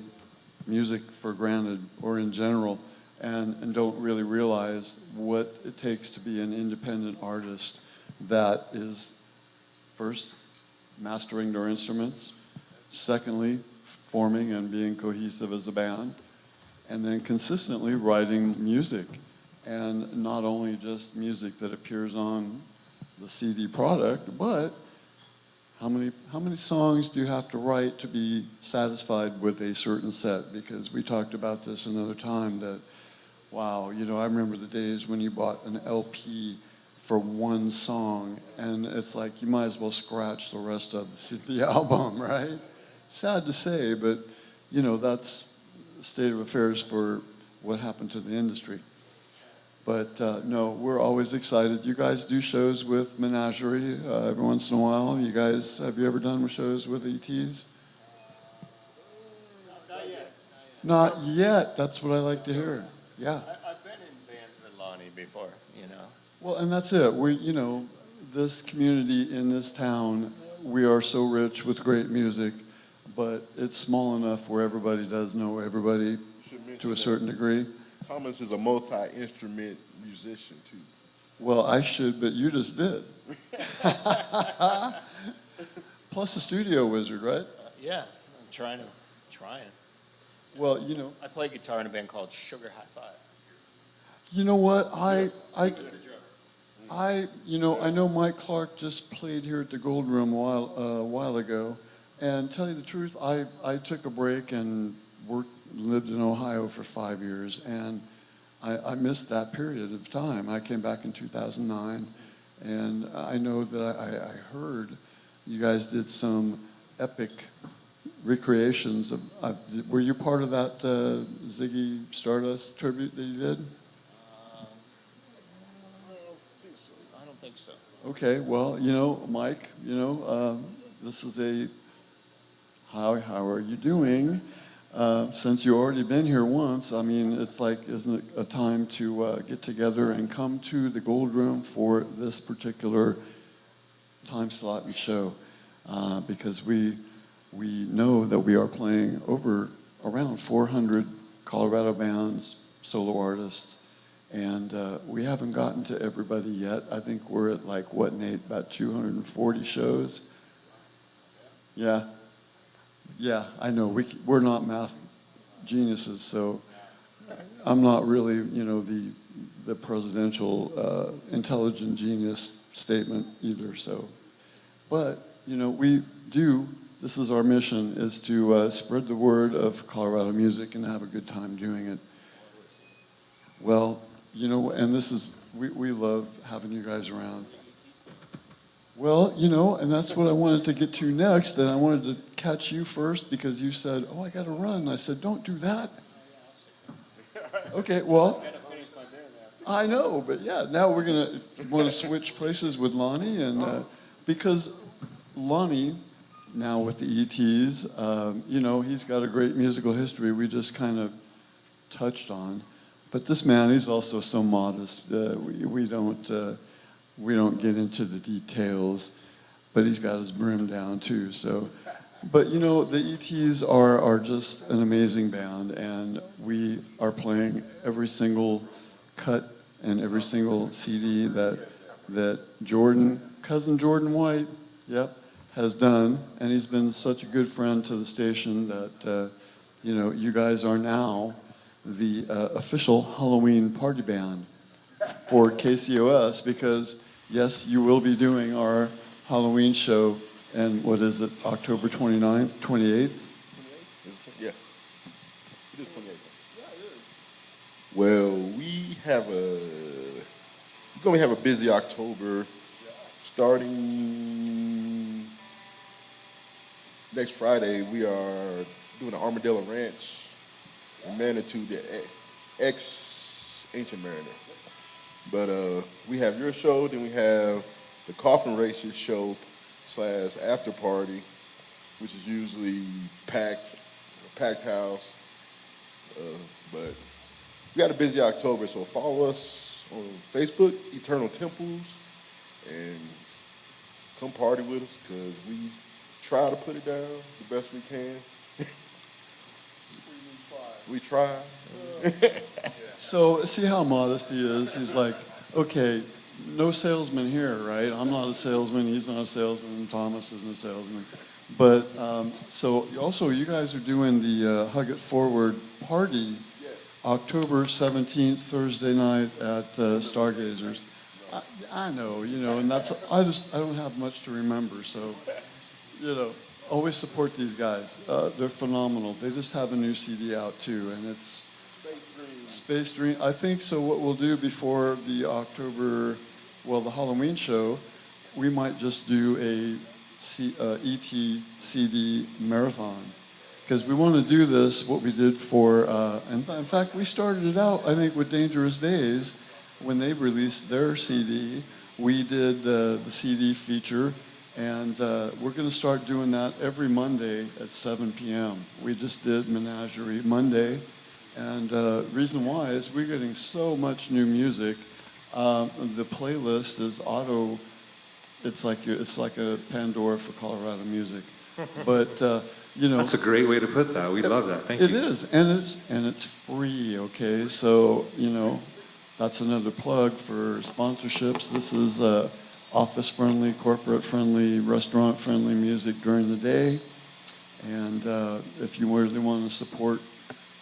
music for granted, or in general, and don't really realize what it takes to be an independent artist that is, first, mastering their instruments, secondly, forming and being cohesive as a band, and then consistently writing music. And not only just music that appears on the CD product, but how many songs do you have to write to be satisfied with a certain set? Because we talked about this another time that, wow, you know, I remember the days when you bought an LP for one song, and it's like you might as well scratch the rest of the album, right? Sad to say, but you know, that's the state of affairs for what happened to the industry. But no, we're always excited. You guys do shows with Menagerie every once in a while. You guys, have you ever done shows with ETs? Not yet. Not yet. That's what I like to hear. Yeah. I've been in bands with Lonnie before, you know. Well, and that's it. We, you know, this community in this town, we are so rich with great music, but it's small enough where everybody does know everybody to a certain degree. Thomas is a multi-instrument musician too. Well, I should, but you just did. Plus a studio wizard, right? Yeah, I'm trying. Well, you know. I play guitar in a band called Sugar High Five. You know what? You know, I know Mike Clark just played here at the Gold Room a while ago, and tell you the truth, I took a break and lived in Ohio for 5 years, and I missed that period of time. I came back in 2009, and I know that I heard you guys did some epic recreations of. Were you part of that Ziggy Stardust tribute that you did? I don't think so. Okay, well, you know, Mike, you know, this is how are you doing? Since you've already been here once, I mean, it's like, isn't it a time to get together and come to the Gold Room for this particular time slot and show? Because we know that we are playing around 400 Colorado bands, solo artists, and we haven't gotten to everybody yet. I think we're at like, what, Nate, about 240 shows? Yeah. Yeah, I know. We're not math geniuses, so I'm not really, you know, the presidential intelligent genius statement either. So, but you know, we do. This is our mission: is to spread the word of Colorado music and have a good time doing it. Well, you know, and this is we love having you guys around. Well, you know, and that's what I wanted to get to next, and I wanted to catch you first because you said, "Oh, I got to run." And I said, "Don't do that." Okay, well, I know, but yeah, now we're gonna want to switch places with Lonnie, and because Lonnie, now with the ETs, you know, he's got a great musical history. We just kind of touched on, but this man, he's also so modest. We don't get into the details, but he's got his brim down too. So, but you know, the ETs are just an amazing band, and we are playing every single cut and every single CD that cousin Jordan White, yep, has done, and he's been such a good friend to the station that you know, you guys are now the official Halloween party band for KCOS, because yes, you will be doing our Halloween show, and what is it, October 29th, 28th? Yeah. It is 28th. Yeah, it is. Well, we're going to have a busy October, starting next Friday. We are doing an Armadillo Ranch in Manitou, the ex-Ancient Mariner. But we have your show, then we have the Coffin Races show / after party, which is usually packed house. But we got a busy October, so follow us on Facebook, Eternal Temples, and come party with us, because we try to put it down the best we can. We try. So see how modest he is. He's like, okay, no salesman here, right? I'm not a salesman. He's not a salesman. Thomas isn't a salesman. But so also you guys are doing the Hug It Forward party, October 17th, Thursday night at Stargazers. I know, you know, and that's I don't have much to remember, so you know. Always support these guys. They're phenomenal. They just have a new CD out too, and it's Space Dream. I think so. What we'll do before the the Halloween show, we might just do a ET CD marathon, because we want to do this, what we did for, in fact, we started it out, I think, with Dangerous Days. When they released their CD, we did the CD feature, and we're going to start doing that every Monday at 7 p.m. We just did Menagerie Monday, and reason why is we're getting so much new music. The playlist is auto. It's like a Pandora for Colorado music, but you know. That's a great way to put that. We love that. Thank you. It is, and it's free. Okay, so you know, that's another plug for sponsorships. This is office-friendly, corporate-friendly, restaurant-friendly music during the day, and if you really want to support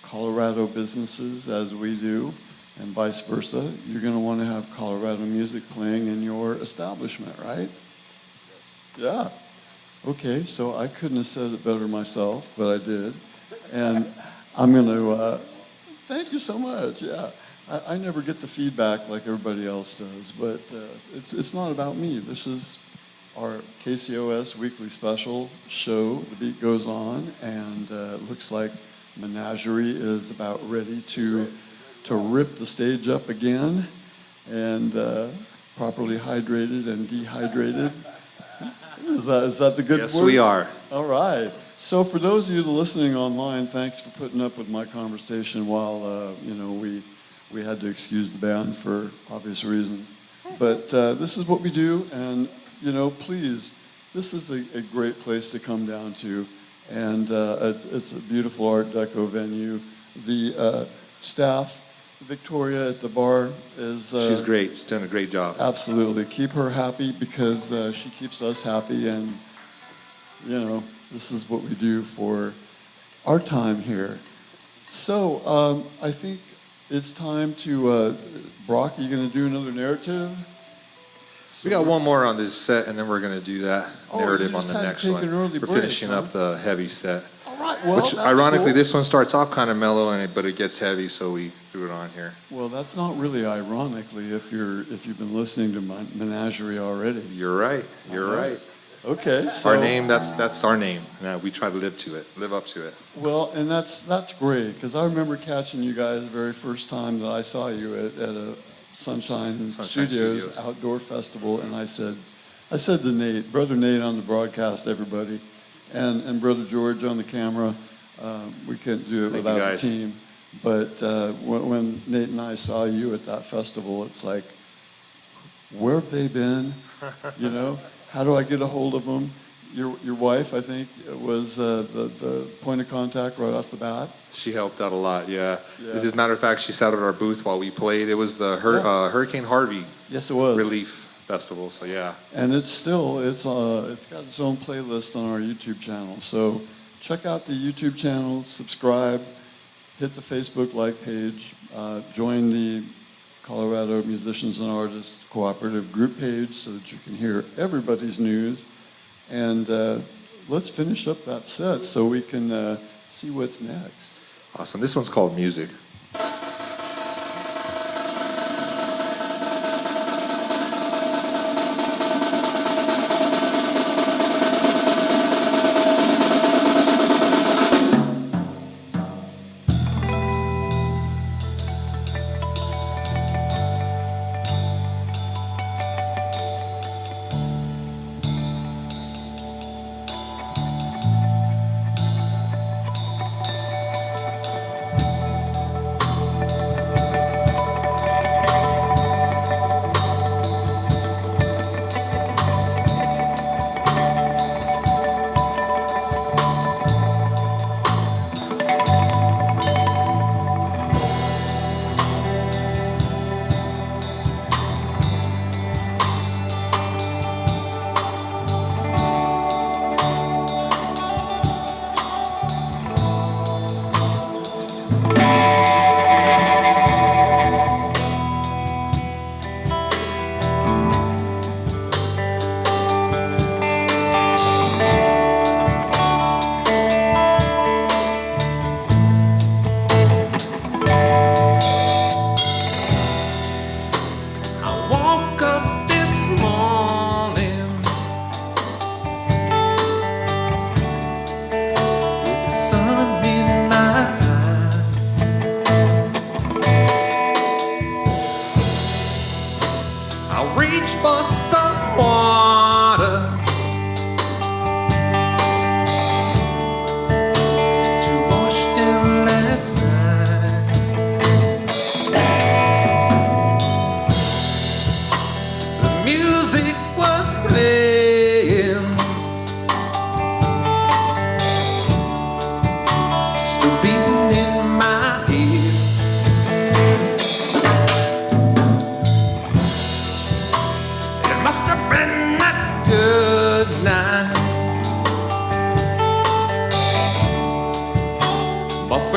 Colorado businesses as we do, and vice versa, you're going to want to have Colorado music playing in your establishment, right? Yeah. Okay, so I couldn't have said it better myself, but I did. And I'm going to, thank you so much, yeah. I never get the feedback like everybody else does, but it's not about me. This is our KCOS weekly special show. The beat goes on, and it looks like Menagerie is about ready to rip the stage up again, and properly hydrated and dehydrated. Is that the good word? Yes, we are. All right. So for those of you listening online, thanks for putting up with my conversation while you know, we had to excuse the band for obvious reasons. But this is what we do, and you know, please, this is a great place to come down to, and it's a beautiful Art Deco venue. The staff, Victoria at the bar, is... She's great. She's done a great job. Absolutely. Keep her happy, because she keeps us happy, and, you know, this is what we do for our time here. So, I think it's time to... Brock, are you going to do another narrative? We got one more on this set, and then we're going to do that narrative you on just the had to next take one. an early We're break, finishing huh? up the heavy set. All right, well, Which, that's ironically, cool. this one starts off kind of mellow, but it gets heavy, so we threw it on here. Well, that's not really ironically if you've been listening to my Menagerie already. You're right. You're right. Okay, so Our name, that's our name. We try to live up to it. well, and that's great, because I remember catching you guys the very first time that I saw you at a Sunshine Studios outdoor festival, and I said to Nate, Brother Nate on the broadcast, everybody, and Brother George on the camera. We couldn't do it Thank you, without the guys. team. But when Nate and I saw you at that festival, it's like, where have they been? You know, how do I get a hold of them? Your wife, I think, was the point of contact right off the bat. She helped out a lot, yeah. Yeah. As a matter of fact, she sat at our booth while we played. It was the Hurricane Harvey Yes, it was. Relief Festival, so yeah. And it's got its own playlist on our YouTube channel. So check out the YouTube channel, subscribe, hit the Facebook like page, join the Colorado Musicians and Artists Cooperative group page so that you can hear everybody's news. And let's finish up that set so we can see what's next. Awesome. This one's called Music.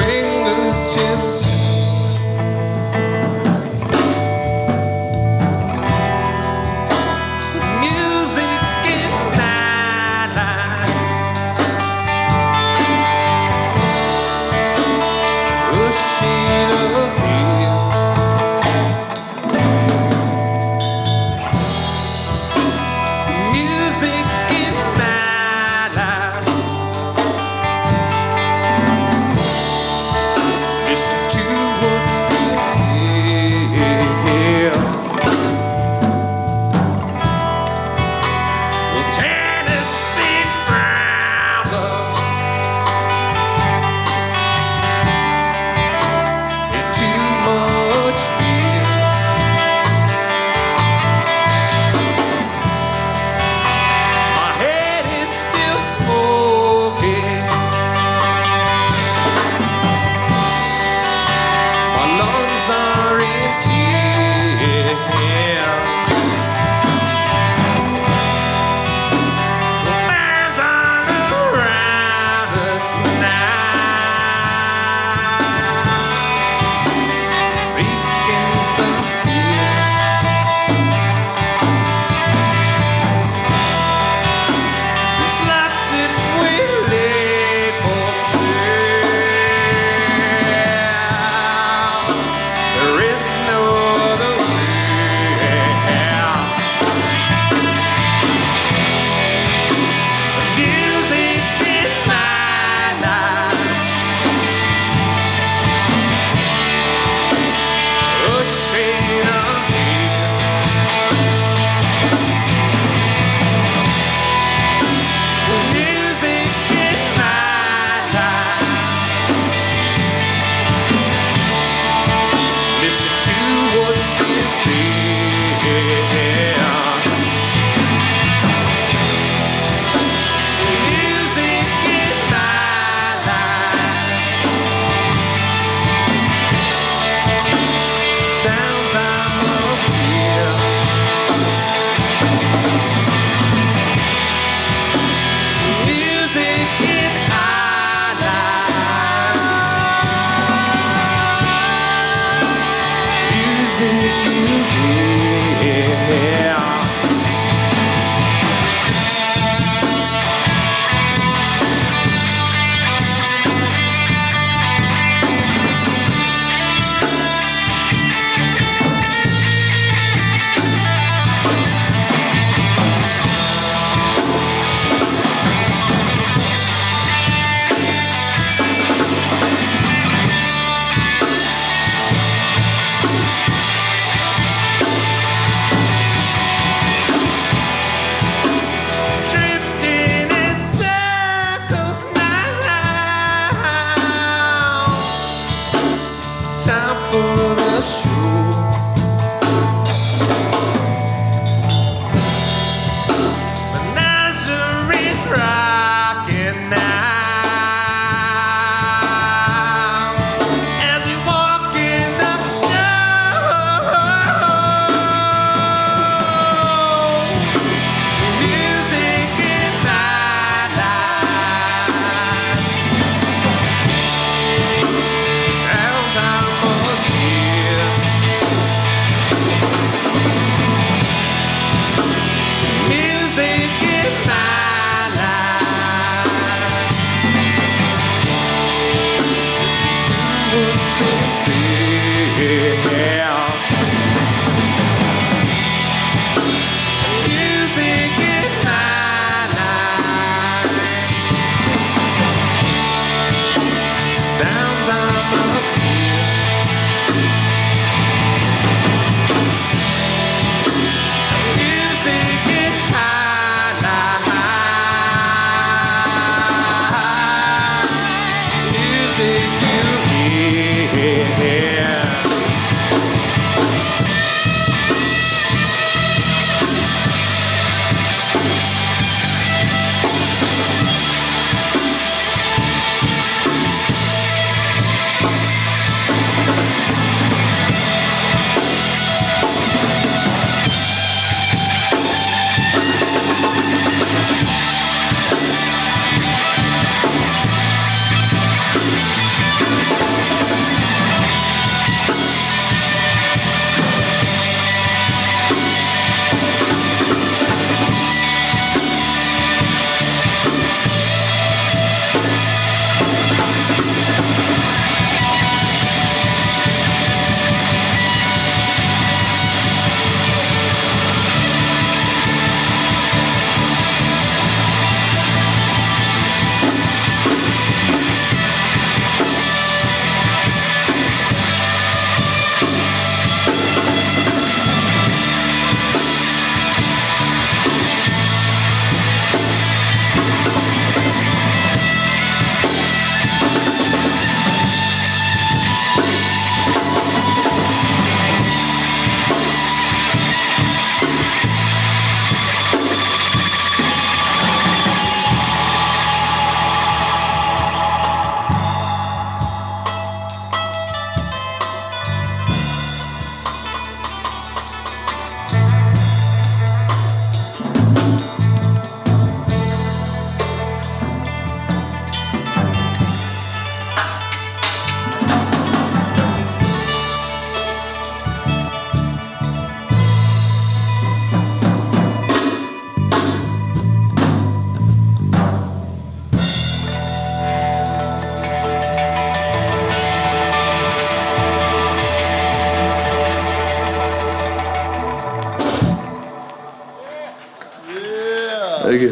fingertips. Music in my life, rushing ahead. Music in my life. Listen to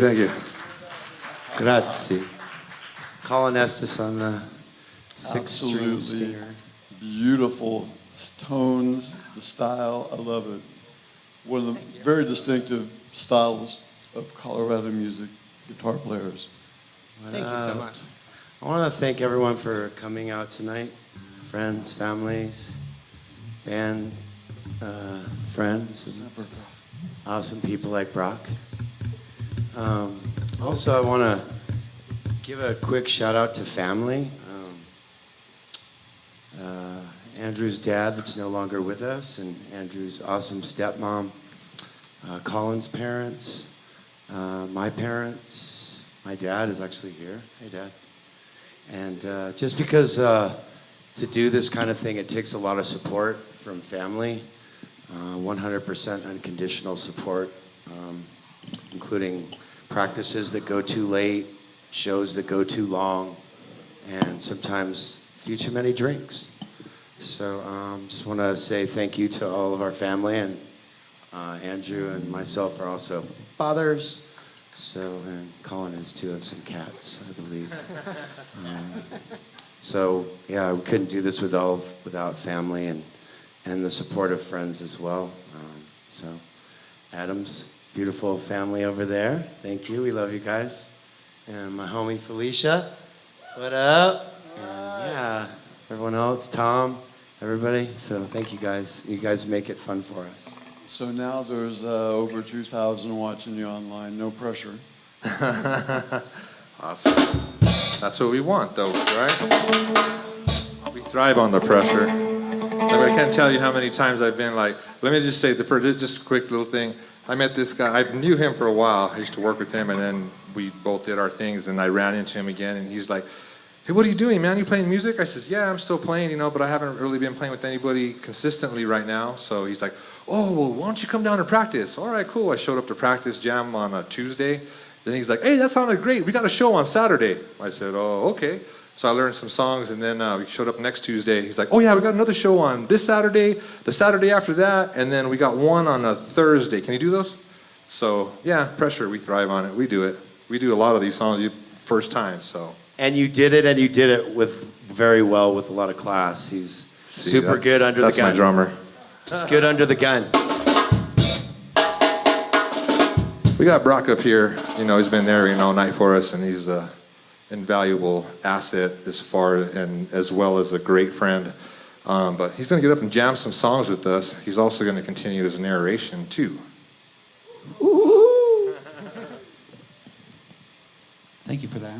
thank you. Grazie. Colin Estes on the six-string Absolutely stinger. beautiful tones, the style, I love it. One of the very distinctive styles of Colorado music, guitar players. Thank you so much. I want to thank everyone for coming out tonight. Friends, families, band friends, and awesome people like Brock. Also, I want to give a quick shout out to family. Andrew's dad that's no longer with us, and Andrew's awesome stepmom, Colin's parents, my parents, my dad is actually here. Hey, Dad. And just because to do this kind of thing, it takes a lot of support from family, 100% unconditional support, including practices that go too late, shows that go too long, and sometimes a few too many drinks. So just want to say thank you to all of our family, and Andrew and myself are also fathers. So, and Colin is too of some cats, I believe. So yeah, we couldn't do this without family and the support of friends as well. So Adam's beautiful family over there. Thank you. We love you guys. And my homie Felicia. What up? And yeah, everyone else, Tom, everybody. So thank you guys. You guys make it fun for us. So now there's over 2,000 watching you online, no pressure. Awesome. That's what we want, though, right? We thrive on the pressure. I can't tell you how many times I've been like, let me just say, just a quick little thing. I met this guy. I knew him for a while. I used to work with him, and then we both did our things, and I ran into him again, and he's like, hey, what are you doing, man? You playing music? I says, yeah, I'm still playing, but I haven't really been playing with anybody consistently right now. So he's like, oh, well, why don't you come down and practice? All right, cool. I showed up to practice jam on a Tuesday. Then he's like, hey, that sounded great. We got a show on Saturday. I said, oh, okay. So I learned some songs, and then we showed up next Tuesday. He's like, oh, yeah, we got another show on this Saturday, the Saturday after that, and then we got one on a Thursday. Can you do those? So, yeah, pressure, we thrive on it. We do it. We do a lot of these songs first time, so. And you did it with very well with a lot of class. He's super good under the gun. That's my drummer. He's good under the gun. We got Brock up here. He's been there, all night for us, and he's an invaluable asset as well as a great friend. But he's going to get up and jam some songs with us. He's also going to continue his narration, too. Ooh. Thank you for that.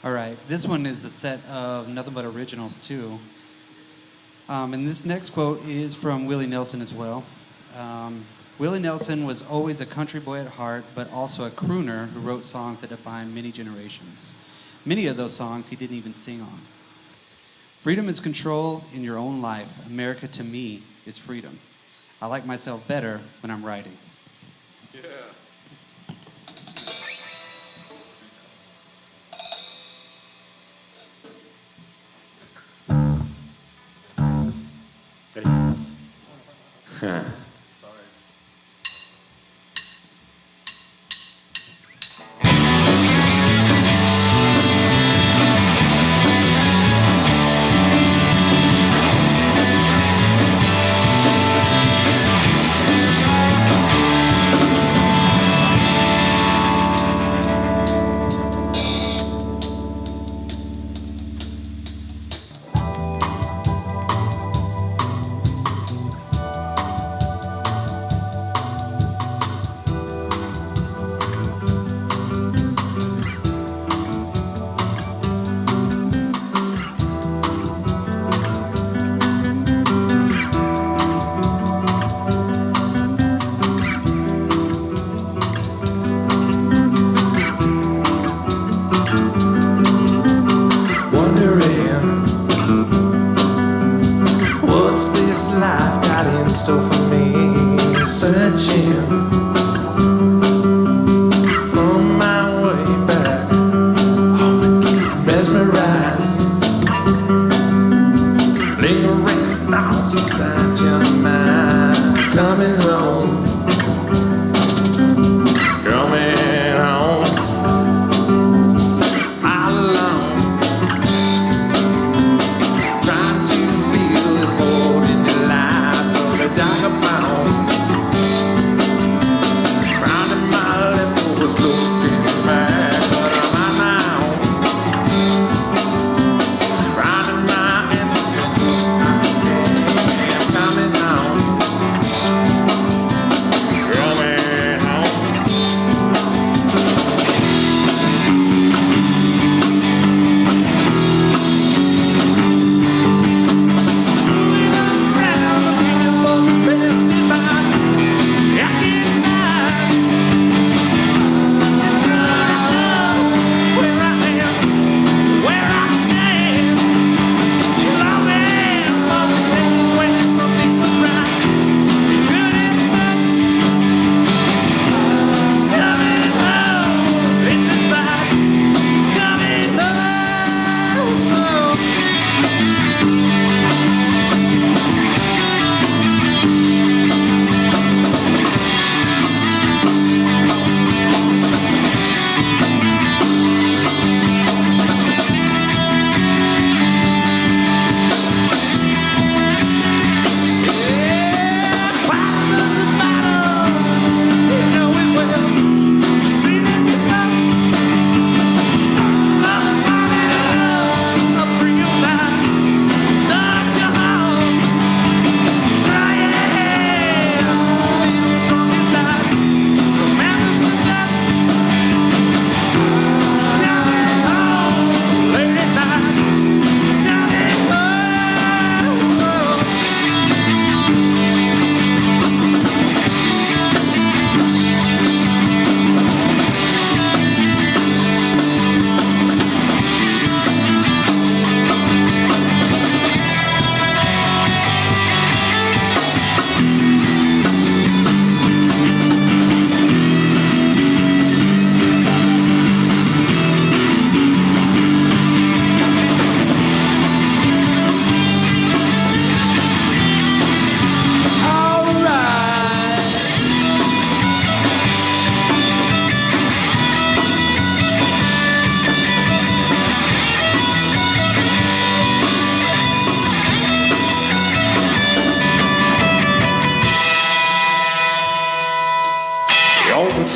All right, this one is a set of nothing but originals too. And this next quote is from Willie Nelson as well. Willie Nelson was always a country boy at heart, but also a crooner who wrote songs that defined many generations. Many of those songs he didn't even sing on. Freedom is control in your own life. America to me is freedom. I like myself better when I'm writing. Yeah. Ready?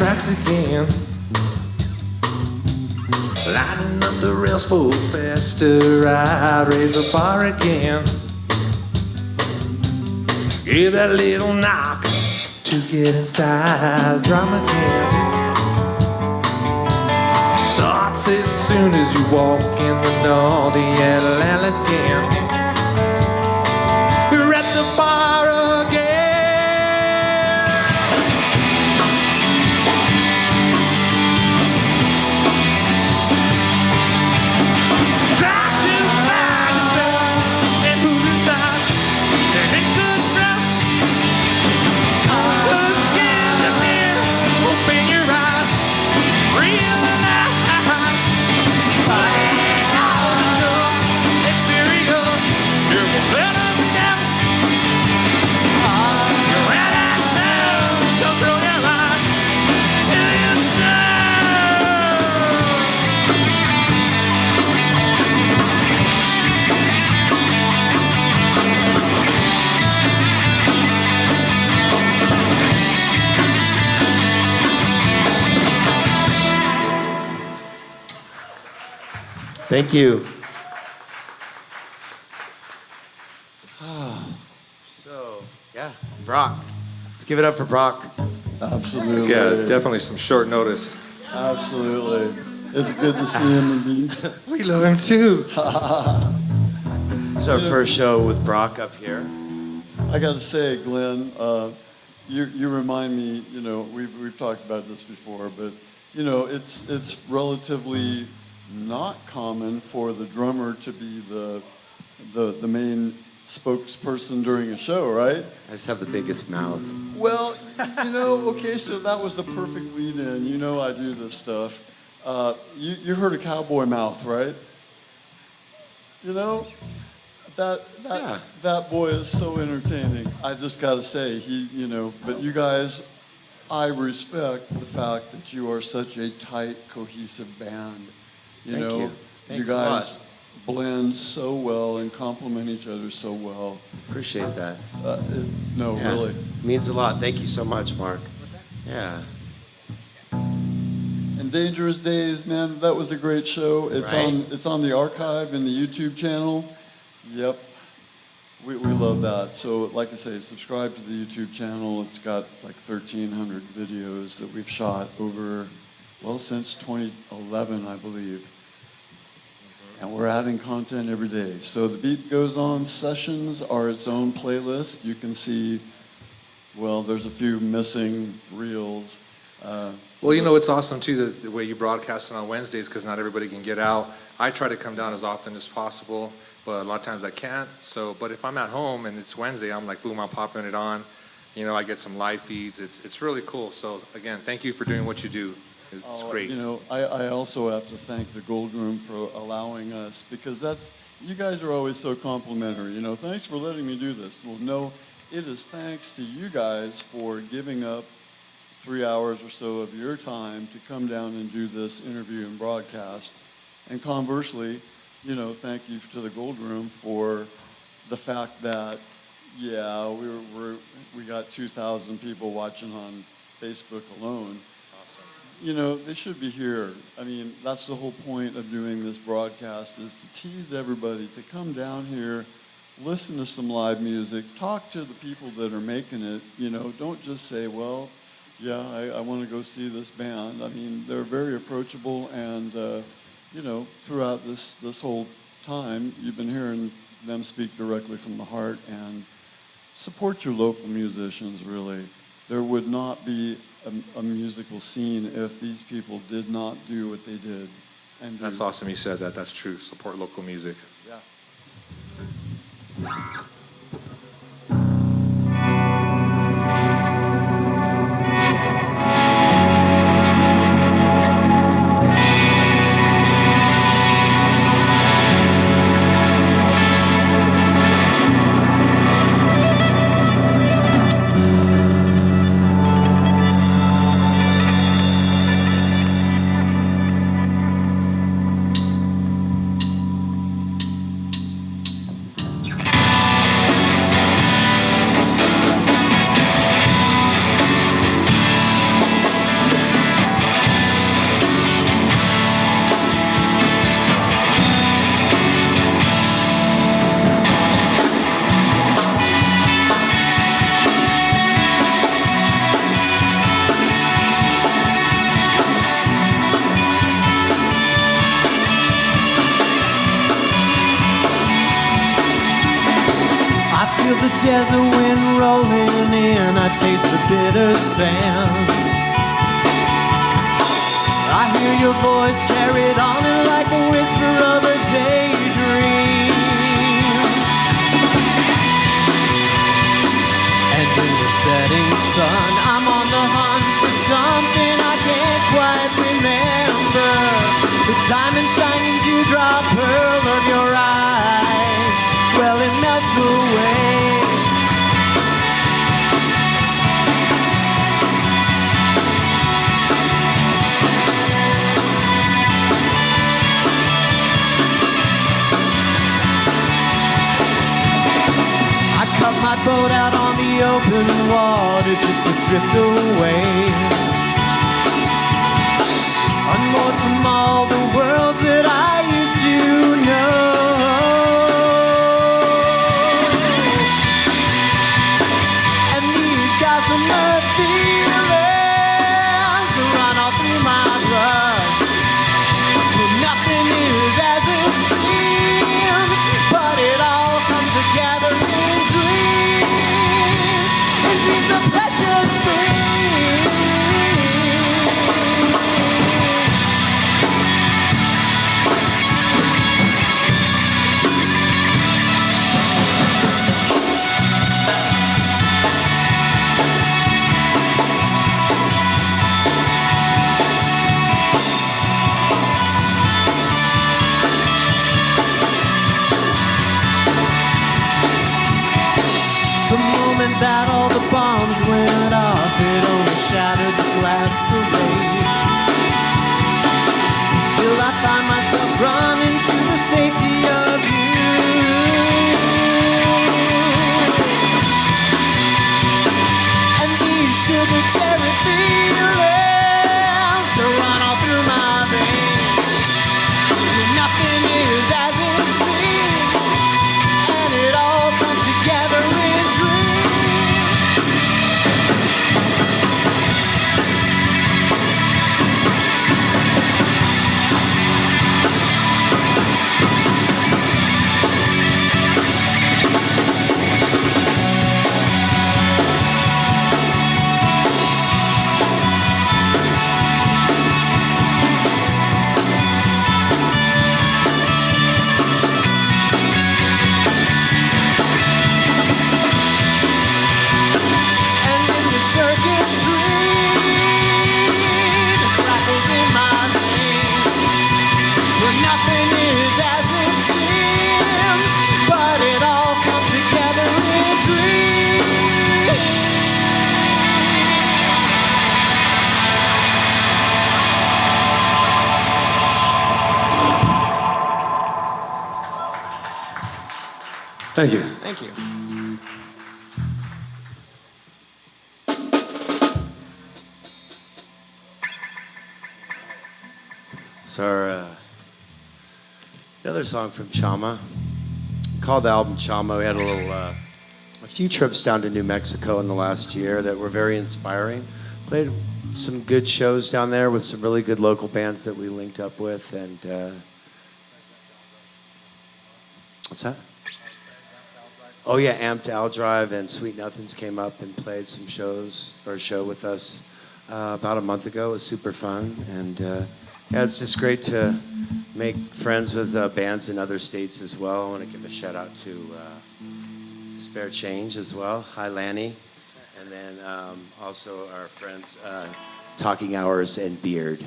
tracks again. Lining up the rails for faster ride, raise the bar again. Give that little knock to get inside, drum again. Starts as soon as you walk in the door, the again. You're at the bar again. Try to find yourself and who's inside. And it could drop. Look in the mirror, open your eyes, realize. Putting on the exterior, you're better than ever. You're right at town, so throw your eyes to Thank you. So, yeah, Brock. Let's give it up for Brock. Absolutely. Yeah, definitely some short notice. Absolutely. It's good to see him and be. We love him too. It's our first show with Brock up here. I got to say, Glenn, you remind me. You know, we've talked about this before, but you know, it's relatively not common for the drummer to be the main spokesperson during a show, right? I just have the biggest mouth. Well, you know, okay, so that was the perfect lead-in. You know, I do this stuff. You heard of cowboy mouth, right? You know, that boy is so entertaining. I just got to say, you know, but you guys, I respect the fact that you are such a tight, cohesive band. You Thank know, you. Thanks a guys lot. blend so well and complement each other so well. Appreciate that. No, Yeah, really. means a lot. Thank you so much, Mark. Yeah. And Dangerous Days, man, that was a great show. It's Right. it's on the archive in the YouTube channel. Yep. We love that. So like I say, subscribe to the YouTube channel. It's got like 1,300 videos that we've shot over, well, since 2011, I believe. And we're adding content every day. So the Beat Goes On sessions are its own playlist. You can see, well, there's a few missing reels. Well, you know, it's awesome too the way you broadcast it on Wednesdays because not everybody can get out. I try to come down as often as possible, but a lot of times I can't. So, but if I'm at home and it's Wednesday, I'm like, boom, I'm popping it on. You know, I get some live feeds. It's really cool. So again, thank you for doing what you do. It's great. You know, I also have to thank the Gold Room for allowing us, because you guys are always so complimentary. You know, thanks for letting me do this. Well, no, it is thanks to you guys for giving up 3 hours or so of your time to come down and do this interview and broadcast. And conversely, you know, thank you to the Gold Room for the fact that, yeah, we got 2,000 people watching on Facebook alone. You know, they should be here. I mean, that's the whole point of doing this broadcast, is to tease everybody to come down here, listen to some live music, talk to the people that are making it. You know, don't just say, well, yeah, I want to go see this band. I mean, they're very approachable, and, you know, throughout this whole time, you've been hearing them speak directly from the heart, and support your local musicians, really. There would not be a musical scene if these people did not do what they did. And That's awesome you said that. That's true. Support local music. Yeah. desert wind rolling in, I taste the bitter sands. I hear your voice carried on it like the whisper of a daydream. And in the setting sun, I'm on the hunt for something I can't quite remember. The diamond shining dewdrop pearl of your eyes, well, it melts away. I cut my boat out on the open water just to drift away, unmoored from all the worlds that I used to know. And these gossamer feelings run all through my blood. Nothing is as it seems, but it all comes together in dreams of precious things. The moment that all the bombs went off, it only shattered the glass parade. And still I find myself running to the safety of you. And these sugar cherry feelings run all through my veins. Nothing is as it seems, and it all comes together in dreams. And in the circuitry, the crackles in my veins, where nothing is as it seems, but it all comes together in dreams. Thank you. Thank you. So another song from Chama. Called the album Chama. We had a few trips down to New Mexico in the last year that were very inspiring. Played some good shows down there with some really good local bands that we linked up with. And what's that? Oh yeah, Amped Al Drive and Sweet Nothings came up and played some shows or a show with us about a month ago. It was super fun, and yeah, it's just great to make friends with bands in other states as well. I want to give a shout out to Spare Change as well. Hi, Lanny, and then also our friends Talking Hours and Beard.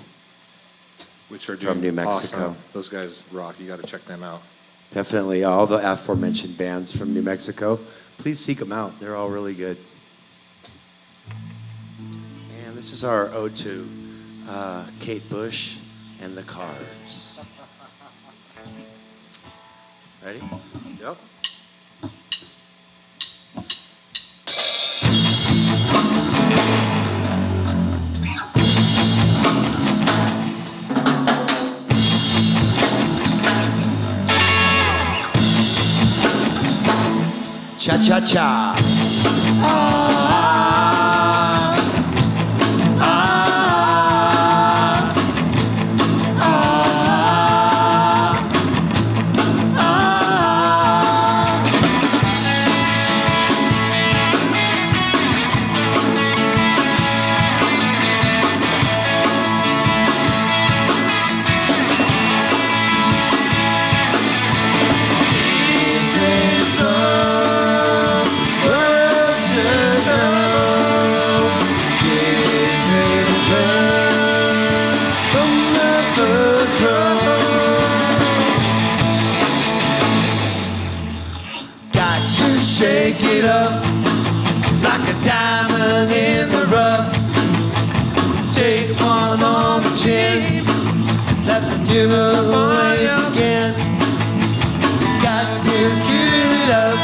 Which are From doing New Mexico. awesome. Those guys rock. You got to check them out. Definitely all the aforementioned bands from New Mexico. Please seek them out. They're all really good. And this is our ode to Kate Bush and the Cars. Ready? Yep. Cha-cha-cha. pick it up like a diamond in the rough. Take one on the chin, let the new way again. Got to give it up,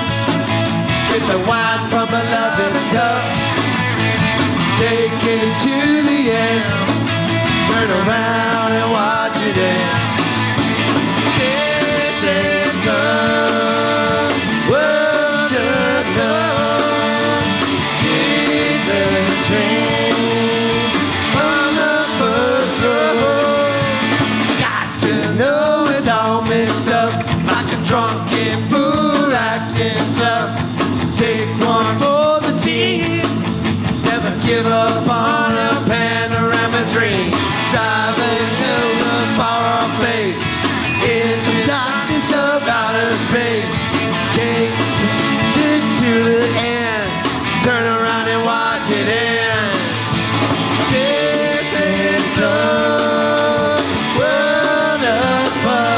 sip the wine from a loving cup. Take it to the end, turn around and watch it end. This is a world to know. Jesus dream on the first row. Got to know it's all mixed up, like a drunken fool acting tough. Take one for the team, never give up on a panorama dream. Driving to a far-off place, into darkness of outer space. Take it to the end, turn around and watch it end. This is a world above,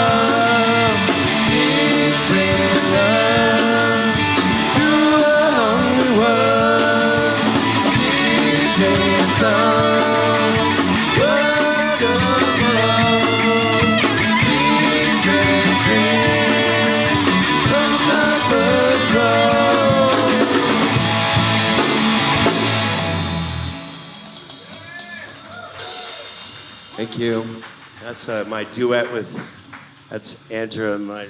deep in love, through a hungry world. This is a world above, deep in dream from the first row. Thank you. That's my duet with, that's Andrew and my,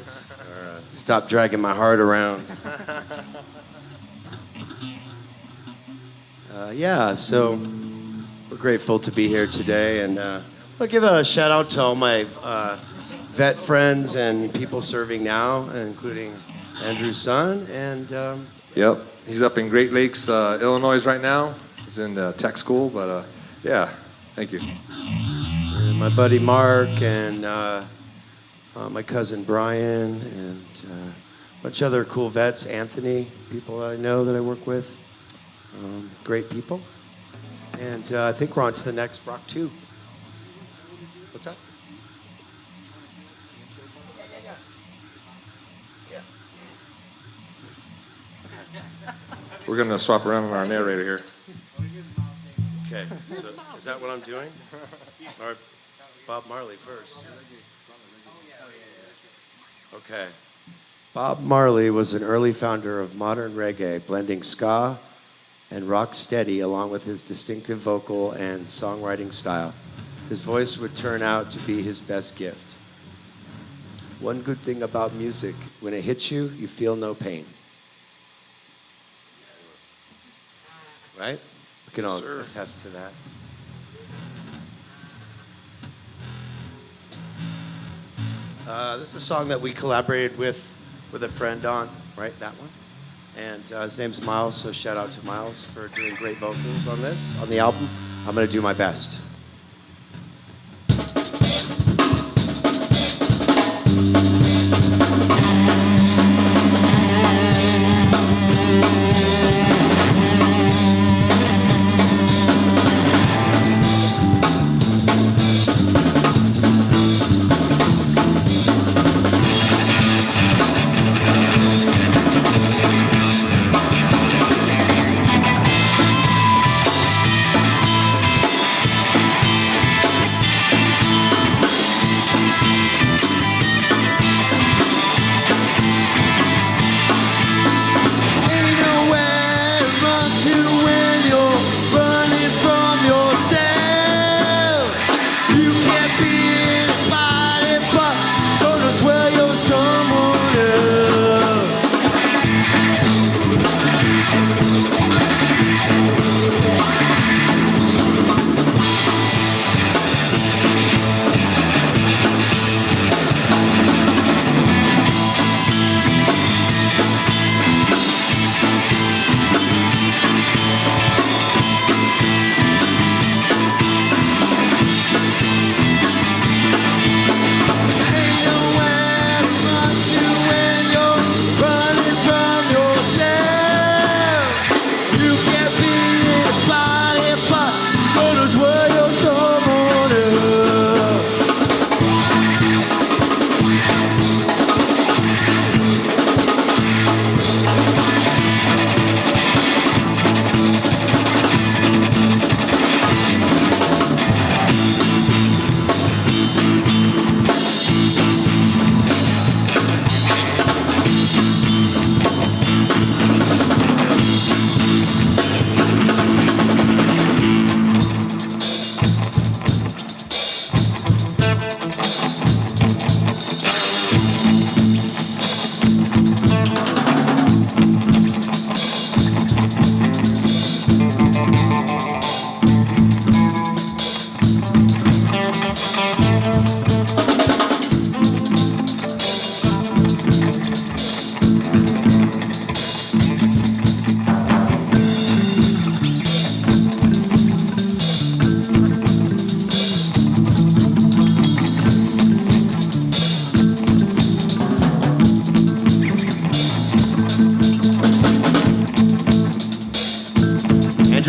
Stop Dragging My Heart Around. Yeah, so we're grateful to be here today, and I'll give a shout out to all my vet friends and people serving now, including Andrew's son, and Yep, he's up in Great Lakes, Illinois right now. He's in tech school, but yeah, thank you. my buddy Mark, and my cousin Brian, and a bunch of other cool vets, Anthony, people that I know that I work with. Great people. And I think we're on to the next Brock 2. What's that? We're gonna swap around on our narrator here. Okay, so is that what I'm doing? Or Bob Marley first? Okay. Bob Marley was an early founder of modern reggae, blending ska and rock steady along with his distinctive vocal and songwriting style. His voice would turn out to be his best gift. One good thing about music, when it hits you, you feel no pain. Right? We can all attest to that. This is a song that we collaborated with a friend on, right? That one. And his name's Miles, so shout out to Miles for doing great vocals on this, on the album. I'm gonna do my best.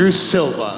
Andrew Silva.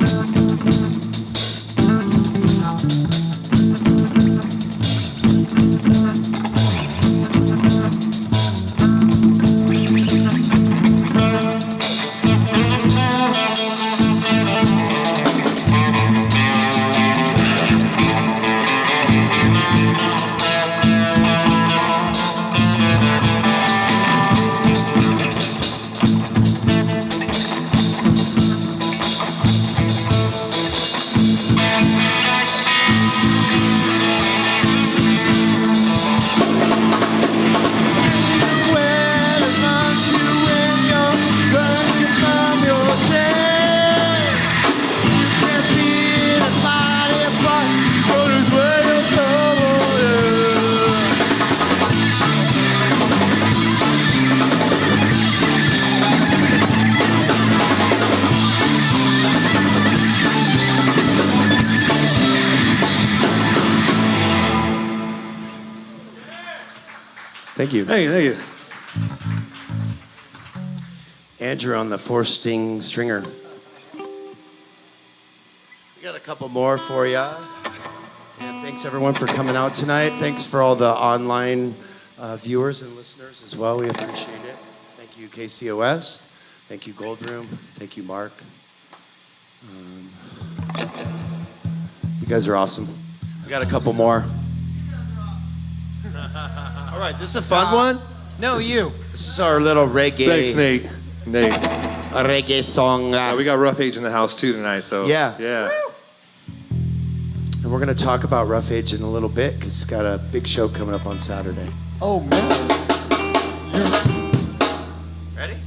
Thank you. Hey, thank you. Andrew on the 4-string stringer. We got a couple more for you. And thanks everyone for coming out tonight. Thanks for all the online viewers and listeners as well. We appreciate it. Thank you, KCOS. Thank you, Gold Room. Thank you, Mark. You guys are awesome. We got a couple more. All right, this is a fun one. No, you. This is our little reggae. Thanks, Nate. Nate. A reggae song. We got Rough Age in the house too tonight, so. Yeah. Yeah. And we're going to talk about Rough Age in a little bit because it's got a big show coming up on Saturday. Oh, man. Ready?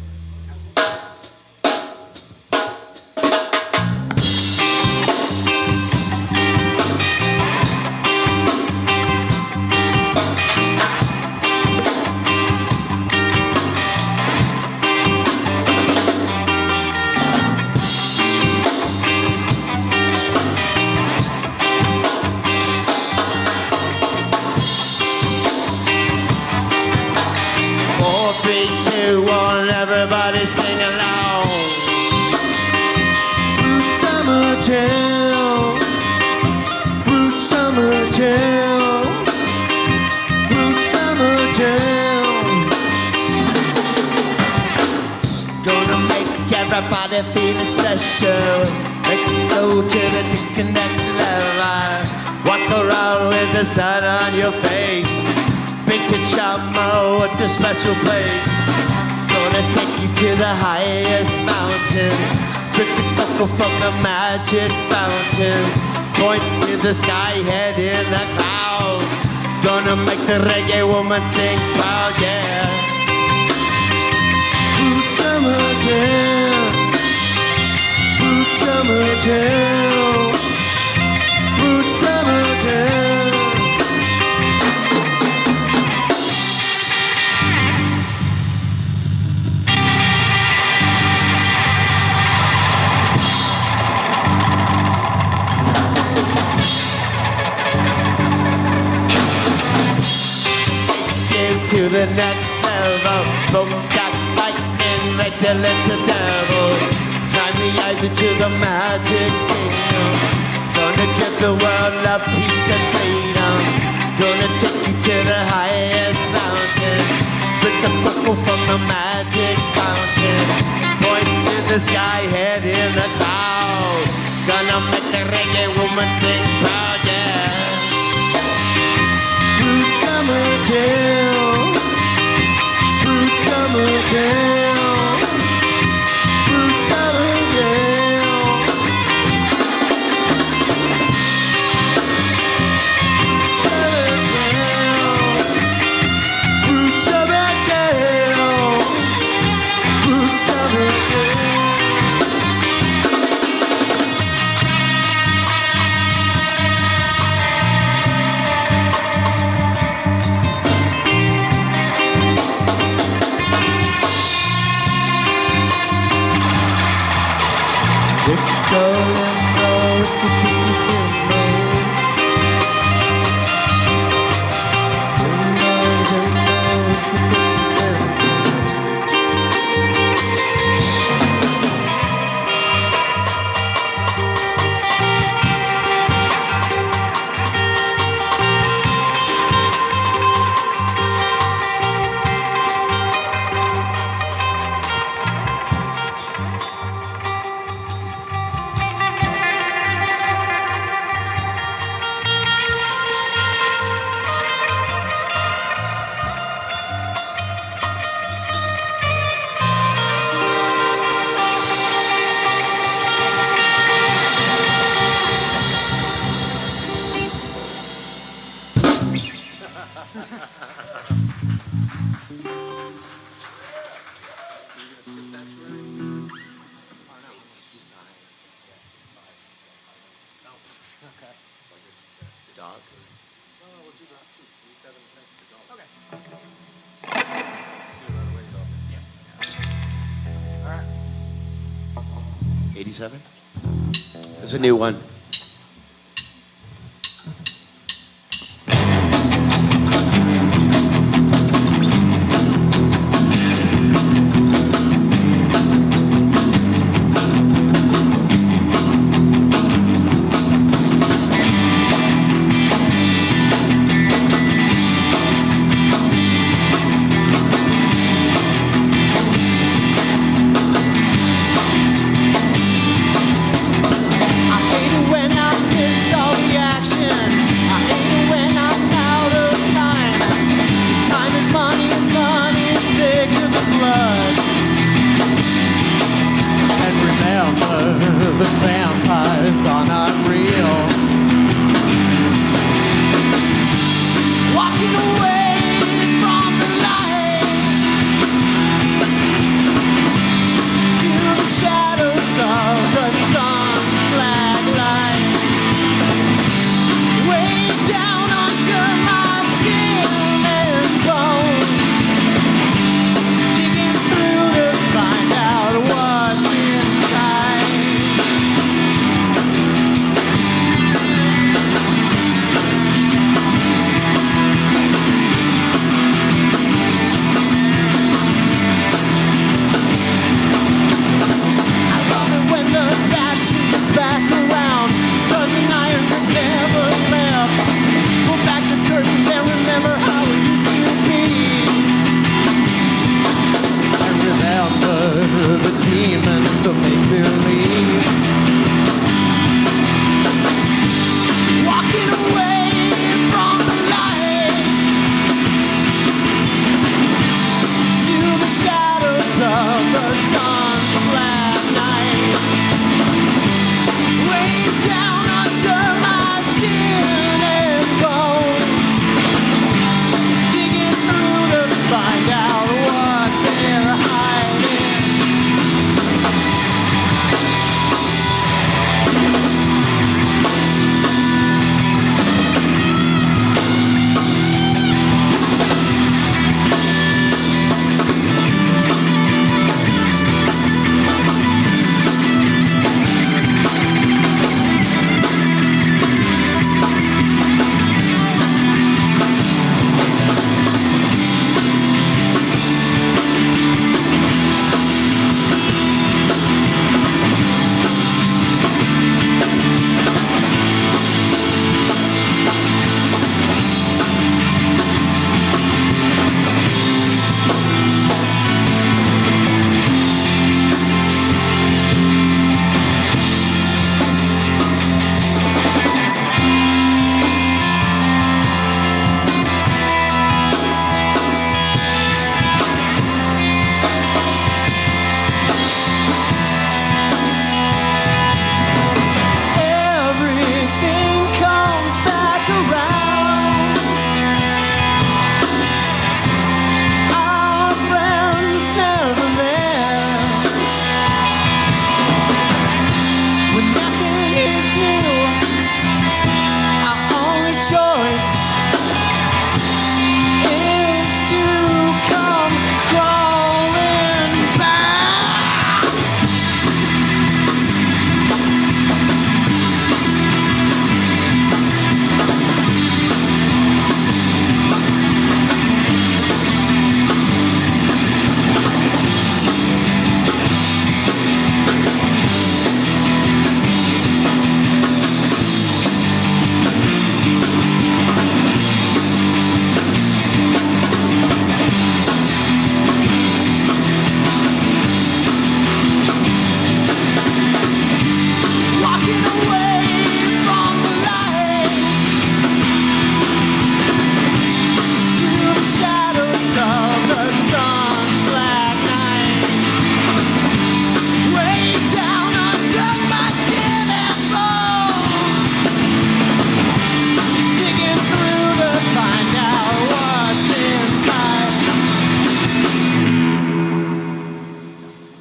Everybody sing along. Root Summer Town, Root Summer Town, Root Summer Town. Gonna make everybody feeling special. Make go to the disconnect level. Walk around with the sun on your face. Painted chamo at the special place. Gonna take you to the highest mountain. Drink the cocoa from the magic fountain. Point to the sky, head in the cloud. Gonna make the reggae woman sing proud, yeah. Root Summer Town, Root Summer Town, Root Summer Town. To the next level, smoke stack lightning like the little devil. Climb the ivy to the magic kingdom. Gonna give the world love, peace and freedom. Gonna take you to the highest mountain. Drink the cocoa from the magic fountain. Point to the sky, head in the cloud. Gonna make the reggae woman sing proud, yeah. Root Summer Town, Root Summer Town, Root Summer Town. Root Summer Town, Root Summer Town. Dog. 87? There's a new one. I fade away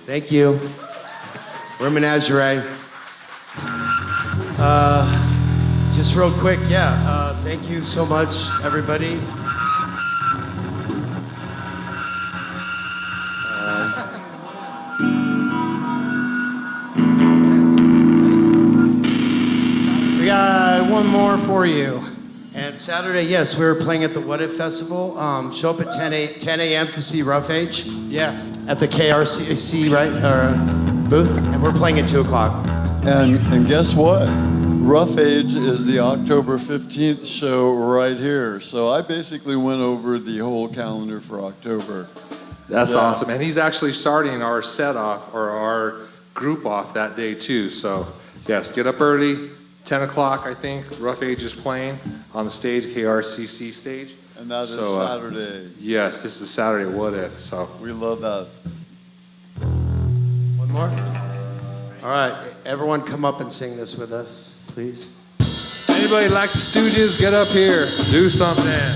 Thank you. We're Menagerie. Just real quick, thank you so much, everybody. We got one more for you. And Saturday, yes, we were playing at the What If Festival. Show up at 10 a.m. to see Rough Age Yes. at the KRCC, right, booth. And we're playing at 2 o'clock. And guess what? Rough Age is the October 15th show right here. So I basically went over the whole calendar for October. That's Yeah. awesome. And he's actually starting our set off or our group off that day too. So yes, get up early, 10 o'clock I think. Rough Age is playing on the stage, KRCC stage. And that is So, Saturday. Yes, this is Saturday at What If. So We love that. One more? All right, everyone come up and sing this with us, please. anybody likes the Stooges, get up here, do something.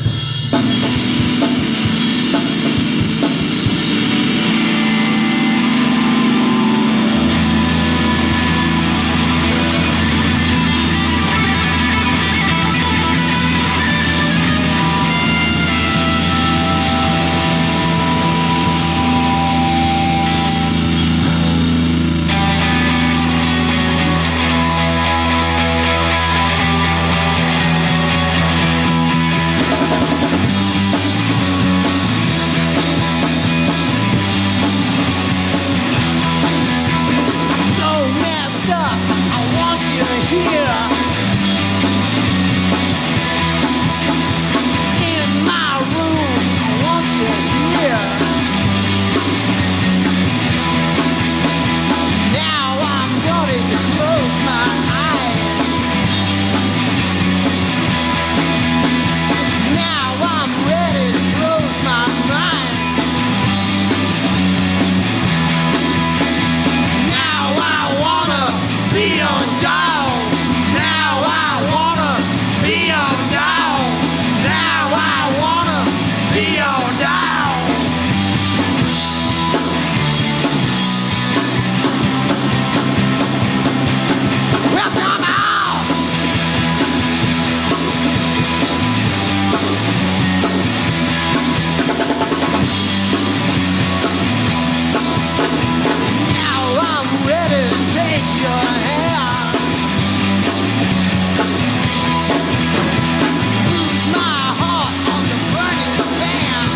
So messed up, I want you to hear. In my room, I want you to hear. Now I'm ready to close my eyes. Now I'm ready to close my mind. Now I wanna be on down. Now I wanna be on down. Now I wanna be on down. Well, come on. Now I'm ready to take your hand. Lose my heart on the burning sand.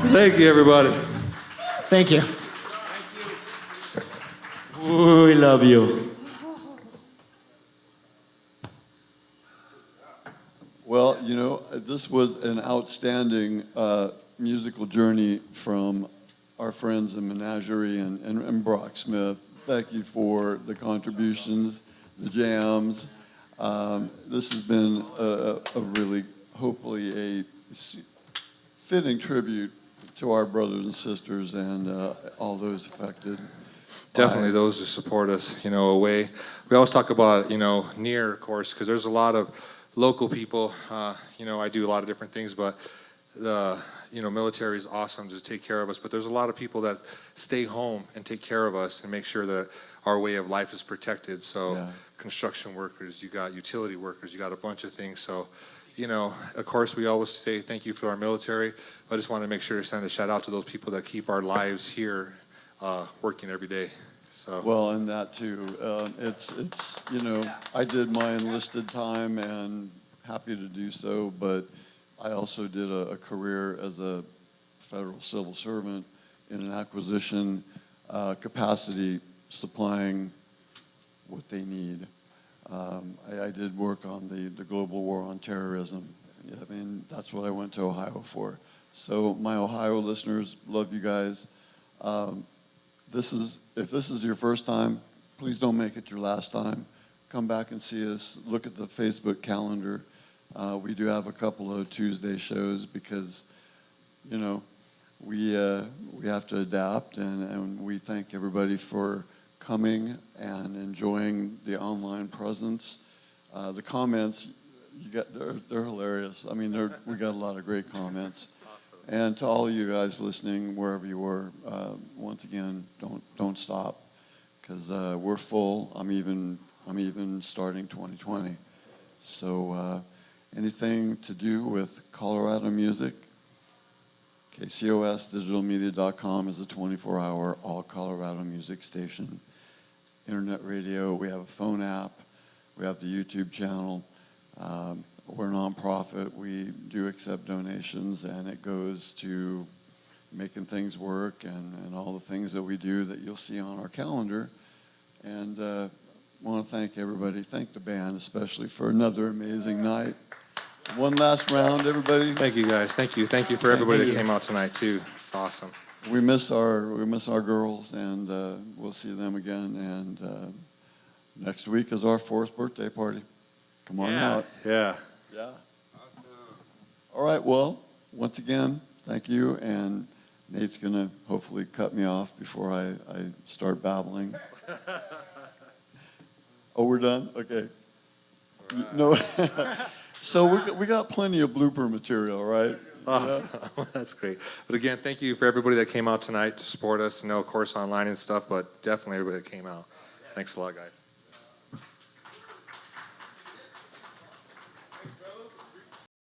Thank you, everybody. Thank you. Ooh, we love you. Well, you know, this was an outstanding musical journey from our friends in Menagerie and Brock Smith. Thank you for the contributions, the jams. This has been a really, hopefully, a fitting tribute to our brothers and sisters and all those affected. Definitely those who support us, you know, away. We always talk about, you know, near, of course, because there's a lot of local people. You know, I do a lot of different things, but the, you know, military is awesome to take care of us. But there's a lot of people that stay home and take care of us and make sure that our way of life is protected. So construction workers, you got utility workers, you got a bunch of things. So, you know, of course, we always say thank you for our military. I just want to make sure to send a shout out to those people that keep our lives here working every day. So. Well, and that too. It's you know, I did my enlisted time and happy to do so, but I also did a career as a federal civil servant in an acquisition capacity, supplying what they need. I did work on the global war on terrorism. I mean, that's what I went to Ohio for. So my Ohio listeners, love you guys. If this is your first time, please don't make it your last time. Come back and see us. Look at the Facebook calendar. We do have a couple of Tuesday shows because, you know, we have to adapt, and we thank everybody for coming and enjoying the online presence. The comments, they're hilarious. I mean, we got a lot of great comments. And to all of you guys listening, wherever you were, once again, don't stop, because we're full. I'm even starting 2020. So anything to do with Colorado music, KCOSdigitalmedia.com is a 24-hour all Colorado music station. Internet radio. We have a phone app. We have the YouTube channel. We're a nonprofit. We do accept donations, and it goes to making things work and all the things that we do that you'll see on our calendar. And I want to thank everybody. Thank the band, especially, for another amazing night. One last round, everybody. Thank you, guys. Thank you. Thank you for everybody that came out tonight, too. It's awesome. We miss our girls, and we'll see them again. And next week is our 4th birthday party. Come on out. Yeah. Yeah. Awesome. All right. Well, once again, thank you. And Nate's going to hopefully cut me off before I start babbling. Oh, we're done? Okay. Right. No. So we got plenty of blooper material, right? Awesome. Yeah. That's great. But again, thank you for everybody that came out tonight to support us. You know, of course, online and stuff, but definitely everybody that came out. Thanks a lot, guys.